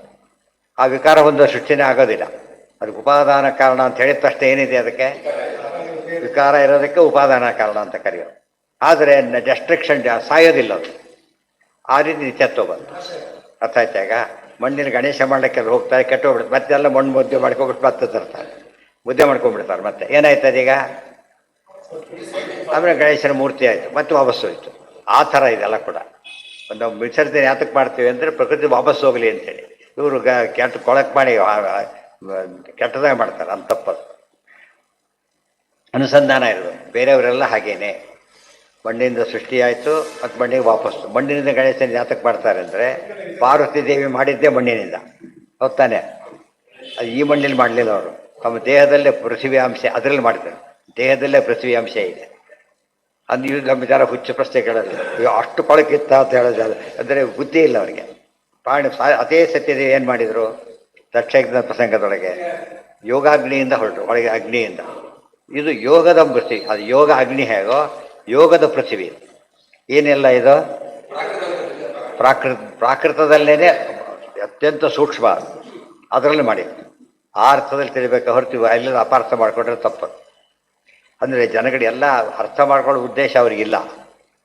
ಆ ವಿಕಾರ ಹೊಂದೋ ಸೃಷ್ಟಿನೇ ಆಗೋದಿಲ್ಲ. ಅದಕ್ಕೆ ಉಪಾದಾನ ಕಾರಣ ಅಂತ ಹೇಳಿದ ತಕ್ಷಣ ಏನಿದೆ? ಅದಕ್ಕೆ ವಿಕಾರ ಇರೋದಕ್ಕೆ ಉಪಾದಾನ ಕಾರಣ ಅಂತ ಕರೆಯೋದು. ಆದರೆ ಡೆಸ್ಟ್ರಕ್ಷನ್ ಸಾಯೋದಿಲ್ಲ ಅದು. ಆ ರೀತಿ ನಿತ್ಯತ್ವ ಬಂತು. ಅರ್ಥ ಆಯ್ತಾ? ಈಗ ಮಣ್ಣಿನ ಗಣೇಶ ಮಾಡಲಿಕ್ಕೆ ಹೋಗ್ತಾರೆ, ಕೆಟ್ಟೋಗ್ಬಿಡುತ್ತೆ. ಮತ್ತೆಲ್ಲ ಮಣ್ಣು ಮುದ್ದೆ ಮಾಡ್ಕೊಬಿಟ್ಟು ಮತ್ತೆ ತರ್ತಾರೆ, ಮುದ್ದೆ ಮಾಡ್ಕೊಂಡ್ಬಿಡ್ತಾರೆ. ಮತ್ತೆ ಏನಾಯ್ತದೆ ಈಗ? ಆಮೇಲೆ ಗಣೇಶನ ಮೂರ್ತಿ ಆಯಿತು, ಮತ್ತೆ ವಾಪಸ್ಸು ಹೋಯ್ತು. ಆ ಥರ ಇದೆಲ್ಲ ಕೂಡ. ಒಂದು ವಿಸರ್ಜನೆ ಯಾತಕ್ಕೆ ಮಾಡ್ತೀವಿ ಅಂದರೆ ಪ್ರಕೃತಿ ವಾಪಸ್ ಹೋಗಲಿ ಅಂತೇಳಿ. ಇವರು ಕೆಟ್ಟ ಕೊಳಕ್ ಮಾಡಿ ಕೆಟ್ಟದಾಗ ಮಾಡ್ತಾರೆ. ಅಂತ ತಪ್ಪದು. ಅನುಸಂಧಾನ ಇರೋದು. ಬೇರೆಯವರೆಲ್ಲ ಹಾಗೇನೆ. ಮಣ್ಣಿನಿಂದ ಸೃಷ್ಟಿಯಾಯಿತು, ಮತ್ತು ಮಣ್ಣಿಗೆ ವಾಪಸ್ಸು. ಮಣ್ಣಿನಿಂದ ಗಣೇಶನ ಯಾತಕ್ಕೆ ಮಾಡ್ತಾರೆ ಅಂದರೆ ಪಾರ್ವತಿ ದೇವಿ ಮಾಡಿದ್ದೇ ಮಣ್ಣಿನಿಂದ. ಹೊತ್ತಾನೆ ಅದು ಈ ಮಣ್ಣಿನಲ್ಲಿ ಮಾಡಲಿಲ್ಲ. ಅವರು ತಮ್ಮ ದೇಹದಲ್ಲೇ ಪೃಥ್ವಿ ಅಂಶ ಅದರಲ್ಲಿ ಮಾಡ್ತಾರೆ. ದೇಹದಲ್ಲೇ ಪೃಥ್ವಿ ಅಂಶ ಇದೆ. ಅದು ಇವು ನಮ್ಮ ಜನ ಹುಚ್ಚು ಪ್ರಶ್ನೆ ಕೇಳೋದು, ಅಷ್ಟು ಕೊಳಕಿತ್ತ ಅಂತ ಹೇಳೋದು. ಅಂದರೆ ಬುದ್ಧಿ ಇಲ್ಲ ಅವರಿಗೆ. ಅದೇ ಸತ್ಯದ ಏನು ಮಾಡಿದರು ದಕ್ಷಯಜ್ಞ ಪ್ರಸಂಗದೊಳಗೆ ಯೋಗಾಗ್ನಿಯಿಂದ ಹೊರಟು ಒಳಗೆ ಅಗ್ನಿಯಿಂದ. ಇದು ಯೋಗದ ಪೃಥ್ವಿ, ಅದು ಯೋಗ ಅಗ್ನಿ ಹೇಗೋ ಯೋಗದ ಪೃಥ್ವಿ. ಏನೆಲ್ಲ ಇದು ಪ್ರಾಕೃತದಲ್ಲೇ ಅತ್ಯಂತ ಸೂಕ್ಷ್ಮ, ಅದರಲ್ಲಿ ಮಾಡಿದ್ದು. ಆ ಅರ್ಥದಲ್ಲಿ ತಿಳಿಬೇಕು ಹೊರತು ಅಲ್ಲೆಲ್ಲ ಅಪಾರ್ಥ ಮಾಡಿಕೊಂಡ್ರೆ ತಪ್ಪು. ಅಂದರೆ ಜನಗಳು ಎಲ್ಲ ಅರ್ಥ ಮಾಡ್ಕೊಳ್ಳೋ ಉದ್ದೇಶ ಅವ್ರಿಗಿಲ್ಲ,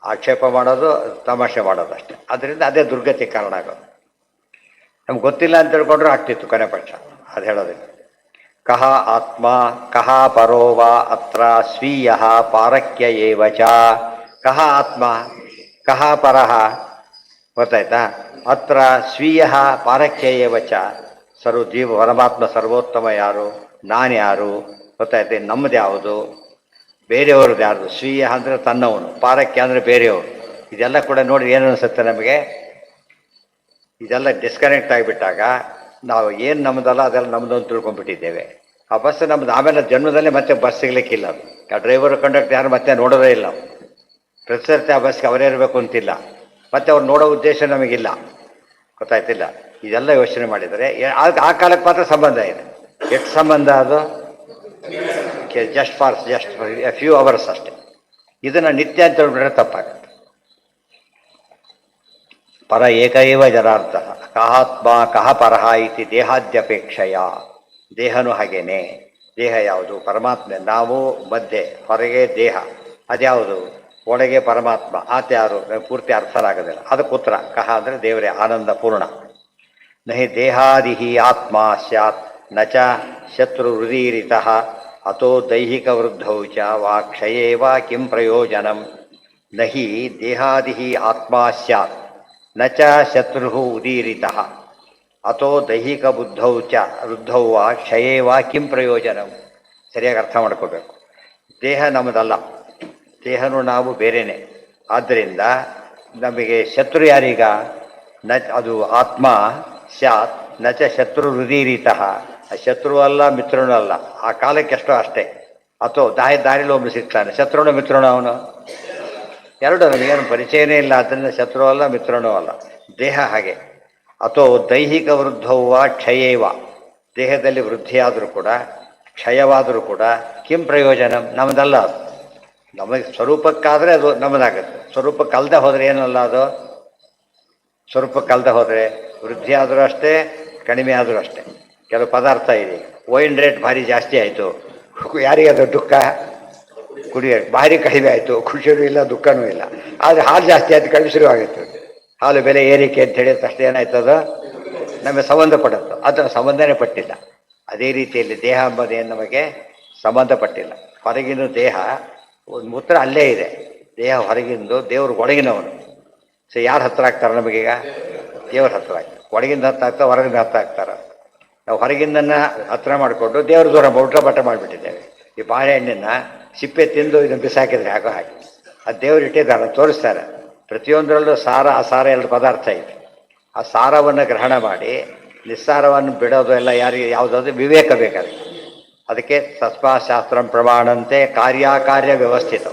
ಆಕ್ಷೇಪ ಮಾಡೋದು ತಮಾಷೆ ಮಾಡೋದು ಅಷ್ಟೇ. ಅದರಿಂದ ಅದೇ ದುರ್ಗತಿ ಕಾರಣ ಆಗೋದು. ನಮ್ಗೆ ಗೊತ್ತಿಲ್ಲ ಅಂತ ತಿಳ್ಕೊಂಡ್ರೂ ಆಗ್ತಿತ್ತು ಕೊನೆ ಪಕ್ಷ. ಅದು ಹೇಳೋದಿಲ್ಲ. ಕಹ ಆತ್ಮ ಕಹ ಪರೋವ ಅತ್ರ ಸ್ವೀಯ ಪಾರಕ್ಯ ಏವಚ. ಕಹ ಆತ್ಮ ಕಹ ಪರಹ, ಗೊತ್ತಾಯ್ತಾ? ಅತ್ರ ಸ್ವೀಯ ಪಾರಕ್ಯ ಏವಚ. ಜೀವ ಪರಮಾತ್ಮ ಸರ್ವೋತ್ತಮ ಯಾರು, ನಾನು ಯಾರು, ಗೊತ್ತಾಯ್ತೆ? ನಮ್ಮದು ಯಾವುದು, ಬೇರೆಯವ್ರದ್ದು ಯಾರ್ದು. ಸ್ವೀಯ ಅಂದರೆ ತನ್ನವನು, ಪಾರಕ್ಯ ಅಂದರೆ ಬೇರೆಯವರು. ಇದೆಲ್ಲ ಕೂಡ ನೋಡಿ ಏನು ಅನಿಸುತ್ತೆ ನಮಗೆ? ಇದೆಲ್ಲ ಡಿಸ್ಕನೆಕ್ಟ್ ಆಗಿಬಿಟ್ಟಾಗ ನಾವು ಏನು ನಮ್ಮದಲ್ಲ ಅದೆಲ್ಲ ನಮ್ಮದು ಅಂತ ತಿಳ್ಕೊಂಡ್ಬಿಟ್ಟಿದ್ದೇವೆ. ಆ ಬಸ್ ನಮ್ಮದು. ಆಮೇಲೆ ಜನ್ಮದಲ್ಲೇ ಮತ್ತೆ ಬಸ್ ಸಿಗ್ಲಿಕ್ಕಿಲ್ಲ. ಅದು ಆ ಡ್ರೈವರು ಕಂಡಕ್ಟರ್ ಯಾರು ಮತ್ತೆ ನೋಡೋದೇ ಇಲ್ಲ. ಪ್ರತಿ ಸರ್ತಿ ಆ ಬಸ್ಗೆ ಅವರೇ ಇರಬೇಕು ಅಂತಿಲ್ಲ, ಮತ್ತೆ ಅವ್ರು ನೋಡೋ ಉದ್ದೇಶ ನಮಗಿಲ್ಲ, ಗೊತ್ತಾಯ್ತಿಲ್ಲ? ಇದೆಲ್ಲ ಯೋಚನೆ ಮಾಡಿದರೆ ಆ ಕಾಲಕ್ಕೆ ಮಾತ್ರ ಸಂಬಂಧ ಇದೆ. ಎಷ್ಟು ಸಂಬಂಧ ಅದು? ಜಸ್ಟ್ ಎ ಫ್ಯೂ ಅವರ್ಸ್ ಅಷ್ಟೇ. ಇದನ್ನು ನಿತ್ಯ ಅಂತ ಹೇಳ್ಬಿಟ್ರೆ ತಪ್ಪಾಗುತ್ತೆ. ಪರ ಏಕೈವ ಜನಾರ್ಥ ಕಹಾತ್ಮ ಕಹ ಪರಹ ಇತಿ ದೇಹಾದ್ಯಪೇಕ್ಷೆಯ. ದೇಹನೂ ಹಾಗೇನೆ. ದೇಹ ಯಾವುದು? ಪರಮಾತ್ಮ. ನಾವು ಮಧ್ಯೆ, ಹೊರಗೆ ದೇಹ. ಅದ್ಯಾವುದು? ಒಳಗೆ ಪರಮಾತ್ಮ. ಆತ ಯಾರು? ಪೂರ್ತಿ ಅರ್ಥರಾಗೋದಿಲ್ಲ. ಅದಕ್ಕೆ ಉತ್ತರ ಕಹ ಅಂದರೆ ದೇವರೇ, ಆನಂದ ಪೂರ್ಣ. ನಹಿ ದೇಹಾದಿಹಿ ಆತ್ಮ ಸ್ಯಾತ್ ನ ಚ ಶತ್ರು ಹೃದೀರಿತಃ ಅಥೋ ದೈಹಿಕ ವೃದ್ಧೌ ಚ ವಾ ಕ್ಷಯೇ ವಾ ಕಿಂ ಪ್ರಯೋಜನಂ. ನಹಿ ದೇಹಾದಿಹಿ ಆತ್ಮ ಸ್ಯಾತ್ ನ ಚ ಶತ್ರು ಉದೀರಿತಃ ಅಥೋ ದೈಹಿಕ ಬುದ್ಧೌ ಚ ವೃದ್ಧೌ ವಾ ಕ್ಷಯೇ ವಾ ಕಿಂ ಪ್ರಯೋಜನಂ. ಸರಿಯಾಗಿ ಅರ್ಥ ಮಾಡ್ಕೋಬೇಕು. ದೇಹ ನಮ್ಮದಲ್ಲ, ದೇಹನೂ ನಾವು ಬೇರೆಯೇ. ಆದ್ದರಿಂದ ನಮಗೆ ಶತ್ರು ಯಾರೀಗ? ಅದು ಆತ್ಮ ಸ್ಯಾತ್ ನ ಚ ಶತ್ರು ಹೃದೀರಿತಃ. ಶತ್ರು ಅಲ್ಲ, ಮಿತ್ರನೂ ಅಲ್ಲ. ಆ ಕಾಲಕ್ಕೆ ಎಷ್ಟೋ ಅಷ್ಟೇ. ಅಥವಾ ದಾರಿಲಿ ಒಬ್ಬನು ಸಿಗ್ತಾನೆ, ಶತ್ರುನೋ ಮಿತ್ರನೋ ಅವನು? ಎರಡು, ನಮಗೇನು ಪರಿಚಯನೇ ಇಲ್ಲ. ಆದ್ದರಿಂದ ಶತ್ರು ಅಲ್ಲ, ಮಿತ್ರನೂ ಅಲ್ಲ. ದೇಹ ಹಾಗೆ. ಅಥವಾ ದೈಹಿಕ ವೃದ್ಧವ್ವ ಕ್ಷಯೇವ. ದೇಹದಲ್ಲಿ ವೃದ್ಧಿಯಾದರೂ ಕೂಡ, ಕ್ಷಯವಾದರೂ ಕೂಡ ಕಿಂ ಪ್ರಯೋಜನ? ನಮ್ಮದಲ್ಲ ಅದು. ನಮಗೆ ಸ್ವರೂಪಕ್ಕಾದರೆ ಅದು ನಮ್ಮದಾಗುತ್ತೆ. ಸ್ವರೂಪಕ್ಕಲ್ಲದೆ ಹೋದರೆ ಏನಲ್ಲ ಅದು? ಸ್ವರೂಪಕ್ಕಲ್ಲದೆ ಹೋದರೆ ವೃದ್ಧಿ ಆದರೂ ಅಷ್ಟೇ, ಕಡಿಮೆ ಆದರೂ ಅಷ್ಟೇ. ಕೆಲವು ಪದಾರ್ಥ ಇದೆ, ವೈನ್ ರೇಟ್ ಭಾರಿ ಜಾಸ್ತಿ ಆಯಿತು, ಯಾರಿಗೆ ಅದು ದುಃಖ? ಕುಡಿಯೋಕ್ಕೆ. ಭಾರಿ ಕಡಿಮೆ ಆಯಿತು, ಖುಷಿಯೂ ಇಲ್ಲ, ದುಃಖನೂ ಇಲ್ಲ. ಆದರೆ ಹಾಲು ಜಾಸ್ತಿ ಆಯಿತು, ಕಡಿಮೆ ಶುರುವಾಗಿತ್ತು. ಹಾಲು ಬೆಲೆ ಏರಿಕೆ ಅಂತ ಹೇಳಿದ ತಕ್ಷಣ ಏನಾಯ್ತದ? ನಮಗೆ ಸಂಬಂಧಪಟ್ಟದ್ದು. ಅದನ್ನು ಸಂಬಂಧನೇ ಪಟ್ಟಿಲ್ಲ. ಅದೇ ರೀತಿಯಲ್ಲಿ ದೇಹ ಎಂಬುದೇನು ನಮಗೆ ಸಂಬಂಧಪಟ್ಟಿಲ್ಲ. ಹೊರಗಿನ ದೇಹ ಒಂದು ಮೂತ್ರ ಅಲ್ಲೇ ಇದೆ. ದೇಹ ಹೊರಗಿಂದು, ದೇವರು ಒಳಗಿನವನು. ಸೊ ಯಾರು ಹತ್ರ ಆಗ್ತಾರೆ ನಮಗೀಗ? ದೇವ್ರ ಹತ್ರ ಆಗ್ತಾರೆ. ಒಳಗಿಂದ ಹತ್ರ ಆಗ್ತಾರೆ, ಹೊರಗಿಂದ ಹತ್ರ ಆಗ್ತಾರೆ. ನಾವು ಹೊರಗಿಂದನ್ನು ಹತ್ರ ಮಾಡಿಕೊಂಡು ದೇವ್ರ ದೂರ ಬಟ ಮಾಡಿಬಿಟ್ಟಿದ್ದೇವೆ. ಈ ಬಾಳೆಹಣ್ಣಿನ ಸಿಪ್ಪೆ ತಿಂದು ಇದನ್ನು ಬಿಸಾಕಿದ್ರೆ ಆಗೋ ಹಾಗೆ. ಅದು ದೇವರು ಇಟ್ಟಿದ್ದಾರೆ, ತೋರಿಸ್ತಾರೆ. ಪ್ರತಿಯೊಂದರಲ್ಲೂ ಸಾರ ಅಸಾರ ಎರಡು ಪದಾರ್ಥ ಇದೆ. ಆ ಸಾರವನ್ನು ಗ್ರಹಣ ಮಾಡಿ ನಿಸ್ಸಾರವನ್ನು ಬಿಡೋದು ಎಲ್ಲ ಯಾರಿಗೆ? ಯಾವುದಾದ್ರು ವಿವೇಕ ಬೇಕಾದ್ರೆ. ಅದಕ್ಕೆ ತಸ್ಮಾಶಾಸ್ತ್ರ ಪ್ರಮಾಣಂತೆ ಕಾರ್ಯಕಾರ್ಯ ವ್ಯವಸ್ಥಿತ.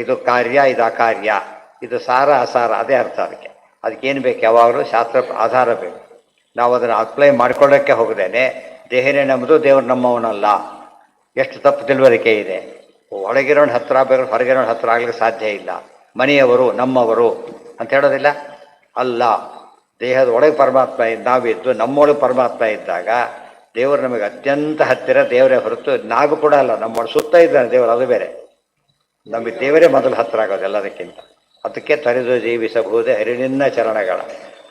ಇದು ಕಾರ್ಯ, ಇದು ಅಕಾರ್ಯ, ಇದು ಸಾರ ಅಸಾರ, ಅದೇ ಅರ್ಥ. ಅದಕ್ಕೇನು ಬೇಕು? ಯಾವಾಗಲೂ ಶಾಸ್ತ್ರ ಆಧಾರ ಬೇಕು. ನಾವು ಅದನ್ನು ಅಪ್ಲೈ ಮಾಡ್ಕೊಳ್ಳೋಕ್ಕೆ ಹೋಗದೇನೆ ದೇಹನೇ ನಮ್ಮದು, ದೇವರು ನಮ್ಮವನಲ್ಲ. ಎಷ್ಟು ತಪ್ಪು ತಿಳುವಳಿಕೆ ಇದೆ. ಒಳಗಿರೋಣ ಹತ್ರ ಆಗಬೇಕು, ಹೊರಗಿರೋಣ ಹತ್ರ ಆಗ್ಲಿಕ್ಕೆ ಸಾಧ್ಯ ಇಲ್ಲ. ಮನೆಯವರು ನಮ್ಮವರು ಅಂತ ಹೇಳೋದಿಲ್ಲ. ಅಲ್ಲ, ದೇಹದ ಒಳಗೆ ಪರಮಾತ್ಮ ನಾವಿದ್ದು ನಮ್ಮೊಳಗೆ ಪರಮಾತ್ಮ ಇದ್ದಾಗ ದೇವರು ನಮಗೆ ಅತ್ಯಂತ ಹತ್ತಿರ. ದೇವರೇ ಹೊರತು ನಾವು ಕೂಡ ಅಲ್ಲ. ನಮ್ಮೊಳಗೆ ಸುತ್ತ ಇದ್ದಾನೆ ದೇವರು, ಅದು ಬೇರೆ. ನಮಗೆ ದೇವರೇ ಮೊದಲು ಹತ್ತಿರ ಆಗೋದು ಎಲ್ಲದಕ್ಕಿಂತ. ಅದಕ್ಕೆ ತೊರೆದು ಜೀವಿಸಬಹುದೇ ಹರಿನಿನ್ನ ಚರಣಗಳ.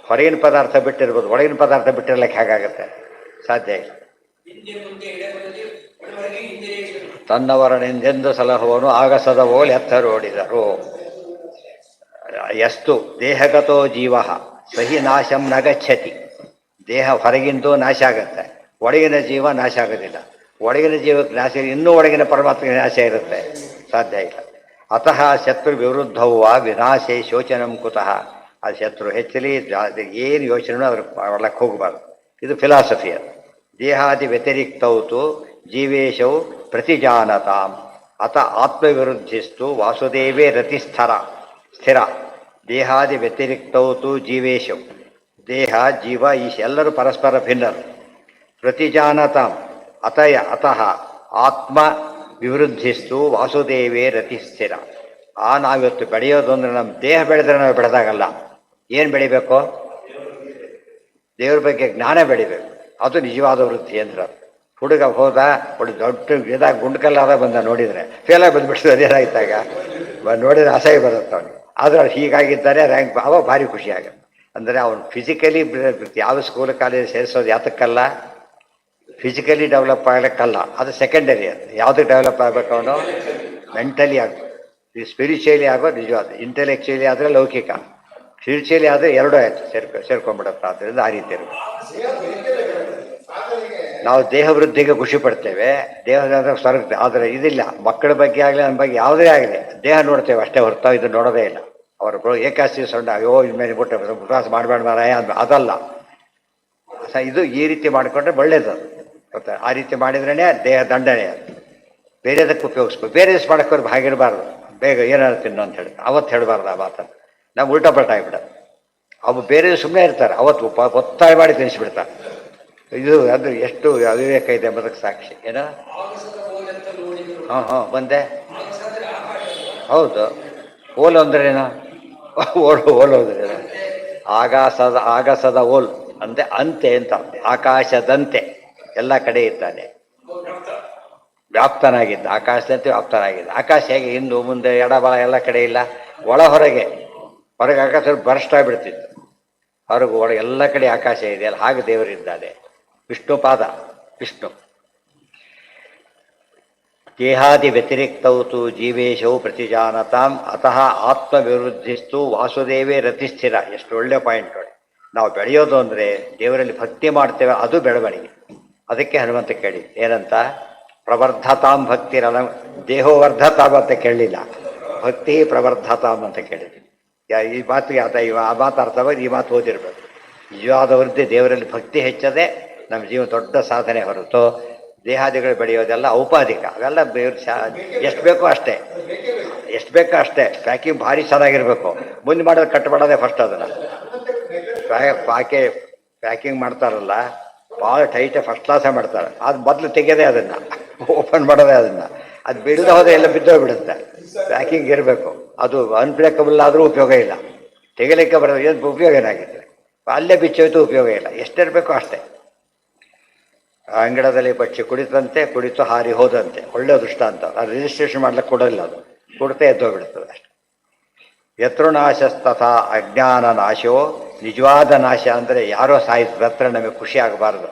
ಹೊರಗಿನ ಪದಾರ್ಥ ಬಿಟ್ಟಿರ್ಬೋದು, ಒಳಗಿನ ಪದಾರ್ಥ ಬಿಟ್ಟಿರ್ಲಿಕ್ಕೆ ಹೇಗಾಗುತ್ತೆ? ಸಾಧ್ಯ ಇಲ್ಲ. ತನ್ನವರನೆಂದೆಂದು ಸಲಹುವನು ಆಗಸದ ಓಲ್ ಎತ್ತರೋಡಿದರು. ಎಷ್ಟು ದೇಹಗತೋ ಜೀವ ಸಹಿ ನಾಶಂ ನ ಗಚ್ಚತಿ. ದೇಹ ಹೊರಗಿಂದು ನಾಶ ಆಗತ್ತೆ, ಒಳಗಿನ ಜೀವ ನಾಶ ಆಗೋದಿಲ್ಲ. ಒಳಗಿನ ಜೀವಕ್ಕೆ ನಾಶ, ಇನ್ನೂ ಒಳಗಿನ ಪರಮಾತ್ಮಕ್ಕೆ ನಾಶ ಇರುತ್ತೆ, ಸಾಧ್ಯ ಇಲ್ಲ. ಅತಃ ಶತ್ರು ವಿವೃದ್ಧವ್ವ ವಿನಾಶೇ ಶೋಚನಂ ಕುತಃ. ಆ ಶತ್ರು ಹೆಚ್ಚಲಿ ಏನು ಯೋಚನೆ ಅದ್ರ ಒಳಕ್ಕೆ ಹೋಗಬಾರ್ದು. ಇದು ಫಿಲಾಸಫಿ. ಅದು ದೇಹಾದಿ ವ್ಯತಿರಿಕ್ತೌತು ಜೀವೇಶವು ಪ್ರತಿಜಾನತಾಂ. ಅತ ಆತ್ಮವಿರುದ್ಧಿಸ್ತು ವಾಸುದೇವೇ ರತಿಸ್ಥರ ಸ್ಥಿರ ದೇಹಾದಿ ವ್ಯತಿರಿಕ್ತೌತು ಜೀವೇಶು ದೇಹ ಜೀವ ಈಶ ಎಲ್ಲರೂ ಪರಸ್ಪರ ಭಿನ್ನರು ಪ್ರತಿಜಾನತಾಂ ಅತಃ ಆತ್ಮ ವಿವೃದ್ಧಿಸ್ತು ವಾಸುದೇವೇ ರತಿಸ್ಥಿರ. ನಾವಿವತ್ತು ಬೆಳೆಯೋದು ಅಂದರೆ ನಮ್ಮ ದೇಹ ಬೆಳೆದ್ರೆ ನಾವು ಬೆಳೆದಾಗಲ್ಲ. ಏನು ಬೆಳಿಬೇಕು? ದೇವ್ರ ಬಗ್ಗೆ ಜ್ಞಾನ ಬೆಳಿಬೇಕು. ಅದು ನಿಜವಾದ ವೃತ್ತಿ ಅಂದ್ರೆ. ಹುಡುಗ ಹೋದ ದೊಡ್ಡ ಇದಾಗ ಗುಂಡ್ಕಲ್ಲಾದ ಬಂದ ನೋಡಿದರೆ ಫೇಲಾಗಿ ಬಂದುಬಿಡ್ತದೆ. ಅದೇನಾಯ್ತಾಗ ನೋಡಿದ್ರೆ ಅಸಹ್ಯ ಬರುತ್ತೆ ಅವನಿಗೆ. ಆದ್ರೆ ಅವ್ರು ಹೀಗಾಗಿದ್ದಾರೆ ರ್ಯಾಂಕ್ ಅವ ಭಾರಿ ಖುಷಿ ಆಗುತ್ತೆ. ಅಂದರೆ ಅವನು ಫಿಸಿಕಲಿ ಯಾವ ಸ್ಕೂಲ್ ಕಾಲೇಜ್ ಸೇರಿಸೋದು ಯಾತಕ್ಕಲ್ಲ, ಫಿಸಿಕಲಿ ಡೆವಲಪ್ ಆಗಲಿಕ್ಕಲ್ಲ, ಅದು ಸೆಕೆಂಡರಿ. ಅದು ಯಾವುದಕ್ಕೆ ಡೆವಲಪ್ ಆಗಬೇಕು? ಅವನು ಮೆಂಟಲಿ ಆಗಬೇಕು, ಸ್ಪಿರಿಚುಯಲಿ ಆಗೋ ನಿಜವಾದ. ಇಂಟೆಲೆಕ್ಚುಯಲಿ ಆದರೆ ಲೌಕಿಕ, ಸ್ಪಿರಿಚುಯಲಿ ಆದರೆ ಎರಡೂ ಆಯ್ತು ಸೇರ್ಕೊಂಡ್ಬಿಡುತ್ತೆ. ಆದ್ದರಿಂದ ಆ ರೀತಿ ಇರಬೇಕು. ನಾವು ದೇಹ ವೃದ್ಧಿಗೆ ಖುಷಿ ಪಡ್ತೇವೆ, ದೇಹದ ಸ್ವರ್ಗ. ಆದರೆ ಇದಿಲ್ಲ, ಮಕ್ಕಳ ಬಗ್ಗೆ ಆಗಲಿ ನಮ್ಮ ಬಗ್ಗೆ ಯಾವುದೇ ಆಗಲಿ ದೇಹ ನೋಡ್ತೇವೆ ಅಷ್ಟೇ ಹೊರತು ಇದು ನೋಡೋದೇ ಇಲ್ಲ. ಅವರು ಏಕಾಸಿ ಸೊಂಡ ಅಯ್ಯೋ ಇನ್ಮೇಲೆ ಬಿಟ್ಟು ಉಪವಾಸ ಮಾಡಬೇಡ ಮಾರಾಯ ಅದಲ್ಲ. ಇದು ಈ ರೀತಿ ಮಾಡಿಕೊಂಡ್ರೆ ಒಳ್ಳೇದು ಗೊತ್ತಾ. ಆ ರೀತಿ ಮಾಡಿದ್ರೇ ದೇಹ ದಂಡನೆ. ಅದು ಬೇರೆದಕ್ಕೆ ಉಪಯೋಗಿಸ್ಬೇಕು. ಬೇರೆ ದಿವಸ ಮಾಡೋಕ್ಕೆ ಹಾಗಿರಬಾರ್ದು. ಬೇಗ ಏನಾರು ತಿನ್ನು ಅಂತ ಹೇಳಿ ಅವತ್ತು ಹೇಳಬಾರ್ದು ಆ ಮಾತನ್ನು. ನಾವು ಉಲ್ಟಾ ಪಲ್ಟ ಆಗಿಬಿಡೋದು. ಅವು ಬೇರೆ ಸುಮ್ಮನೆ ಇರ್ತಾರೆ, ಅವತ್ತು ಒತ್ತಾಯ ಮಾಡಿ ತಿನ್ನಿಸ್ಬಿಡ್ತಾರೆ. ಇದು ಅದು ಎಷ್ಟು ಅವಿವೇಕ ಇದೆ ಎಂಬುದಕ್ಕೆ ಸಾಕ್ಷಿ. ಏನೋ ಬಂದೆ. ಹೌದು, ಓಲು ಅಂದ್ರೇನು? ಓಲು ಅಂದ್ರೇನು? ಆಗಸದ ಓಲ್ ಅಂದರೆ ಅಂತೆ ಅಂತ. ಆಕಾಶದಂತೆ ಎಲ್ಲ ಕಡೆ ಇದ್ದಾನೆ, ವ್ಯಾಪ್ತನಾಗಿದ್ದ. ಆಕಾಶದಂತೆ ವ್ಯಾಪ್ತನಾಗಿದ್ದ. ಆಕಾಶ ಹೇಗೆ ಹಿಂದು ಮುಂದೆ ಎಡಬಲ ಎಲ್ಲ ಕಡೆ ಇಲ್ಲ, ಒಳ ಹೊರಗೆ ಆಕಾಶ ಬರ್ಸ್ಟಾಗ್ಬಿಡ್ತಿತ್ತು. ಹೊರಗು ಒಳಗೆ ಎಲ್ಲ ಕಡೆ ಆಕಾಶ ಇದೆ ಅಲ್ಲ, ಹಾಗೆ ದೇವರಿದ್ದಾನೆ. ವಿಷ್ಣು ಪಾದ ವಿಷ್ಣು. ದೇಹಾದಿ ವ್ಯತಿರಿಕ್ತೌತು ಜೀವೇಶೌ ಪ್ರತಿಜಾನತಾಂ ಅತಃ ಆತ್ಮವಿವೃದ್ಧಿಸ್ತು ವಾಸುದೇವೇ ರತಿಸ್ಥಿರ. ಎಷ್ಟು ಒಳ್ಳೆ ಪಾಯಿಂಟ್ ನೋಡಿ. ನಾವು ಬೆಳೆಯೋದು ಅಂದರೆ ದೇವರಲ್ಲಿ ಭಕ್ತಿ ಮಾಡ್ತೇವೆ, ಅದು ಬೆಳವಣಿಗೆ. ಅದಕ್ಕೆ ಹನುಮಂತ ಕೇಳಿ ಏನಂತ? ಪ್ರವರ್ಧತಾಂ ಭಕ್ತಿರಲ ದೇಹೋವರ್ಧತಾಂ ಅಂತ ಕೇಳಲಿಲ್ಲ, ಭಕ್ತಿ ಪ್ರವರ್ಧತಾಂ ಅಂತ ಕೇಳಿದ್ವಿ. ಈ ಮಾತಿಗೆ ಆ ಮಾತು ಅರ್ಥವಾಗಿ ಈ ಮಾತು ಓದಿರ್ಬೇಕು. ನಿಜವಾದ ವೃದ್ಧಿ ದೇವರಲ್ಲಿ ಭಕ್ತಿ ಹೆಚ್ಚದೆ ನಮ್ಮ ಜೀವನ ದೊಡ್ಡ ಸಾಧನೆ ಹೊರತು ದೇಹಾದಿಗಳು ಬೆಳೆಯೋದೆಲ್ಲ ಔಪಾಧಿಕ. ಅವೆಲ್ಲ ಎಷ್ಟು ಬೇಕೋ ಅಷ್ಟೇ, ಎಷ್ಟು ಬೇಕೋ ಅಷ್ಟೇ. ಪ್ಯಾಕಿಂಗ್ ಭಾರಿ ಚೆನ್ನಾಗಿರ್ಬೇಕು. ಮುಂದೆ ಮಾಡೋದು ಕಟ್ ಮಾಡೋದೇ ಫಸ್ಟ್. ಅದನ್ನು ಪ್ಯಾಕಿಂಗ್ ಮಾಡ್ತಾರಲ್ಲ ಭಾಳ ಟೈಟ್ ಫಸ್ಟ್ ಕ್ಲಾಸೇ ಮಾಡ್ತಾರೆ. ಅದು ಮೊದಲು ತೆಗೆಯೋದೇ, ಅದನ್ನು ಓಪನ್ ಮಾಡೋದೇ. ಅದು ಬಿಡದೆ ಹೋದರೆ ಎಲ್ಲ ಬಿದ್ದೋಗ್ಬಿಡುತ್ತೆ. ಪ್ಯಾಕಿಂಗ್ ಇರಬೇಕು. ಅದು ಅನ್ಬ್ರೇಕಬಲ್ ಆದರೂ ಉಪಯೋಗ ಇಲ್ಲ. ತೆಗಿಲಿಕ್ಕೆ ಬರೋದು ಏನು ಉಪಯೋಗ ಏನಾಗಿದೆ? ಅಲ್ಲೇ ಬಿಚ್ಚೋಯ್ತು ಉಪಯೋಗ ಇಲ್ಲ. ಎಷ್ಟಿರಬೇಕು ಅಷ್ಟೇ. ಅಂಗಡದಲ್ಲಿ ಬಚ್ಚಿ ಕುಡಿತು ಹಾರಿ ಹೋದಂತೆ. ಒಳ್ಳೆ ದೃಷ್ಟಾಂತ. ಅದು ರಿಜಿಸ್ಟ್ರೇಷನ್ ಮಾಡ್ಲಿಕ್ಕೆ ಕೊಡೋಲ್ಲ, ಅದು ಕೊಡ್ತೇ ಎದ್ದೋಗ್ಬಿಡ್ತದೆ ಅಷ್ಟೆ. ಯತೃನಾಶಸ್ತಥಾ ಅಜ್ಞಾನ ನಾಶೋ. ನಿಜವಾದ ನಾಶ ಅಂದರೆ ಯಾರೋ ಸಾಯಿತು ಹತ್ರ ನಮಗೆ ಖುಷಿ ಆಗಬಾರ್ದು.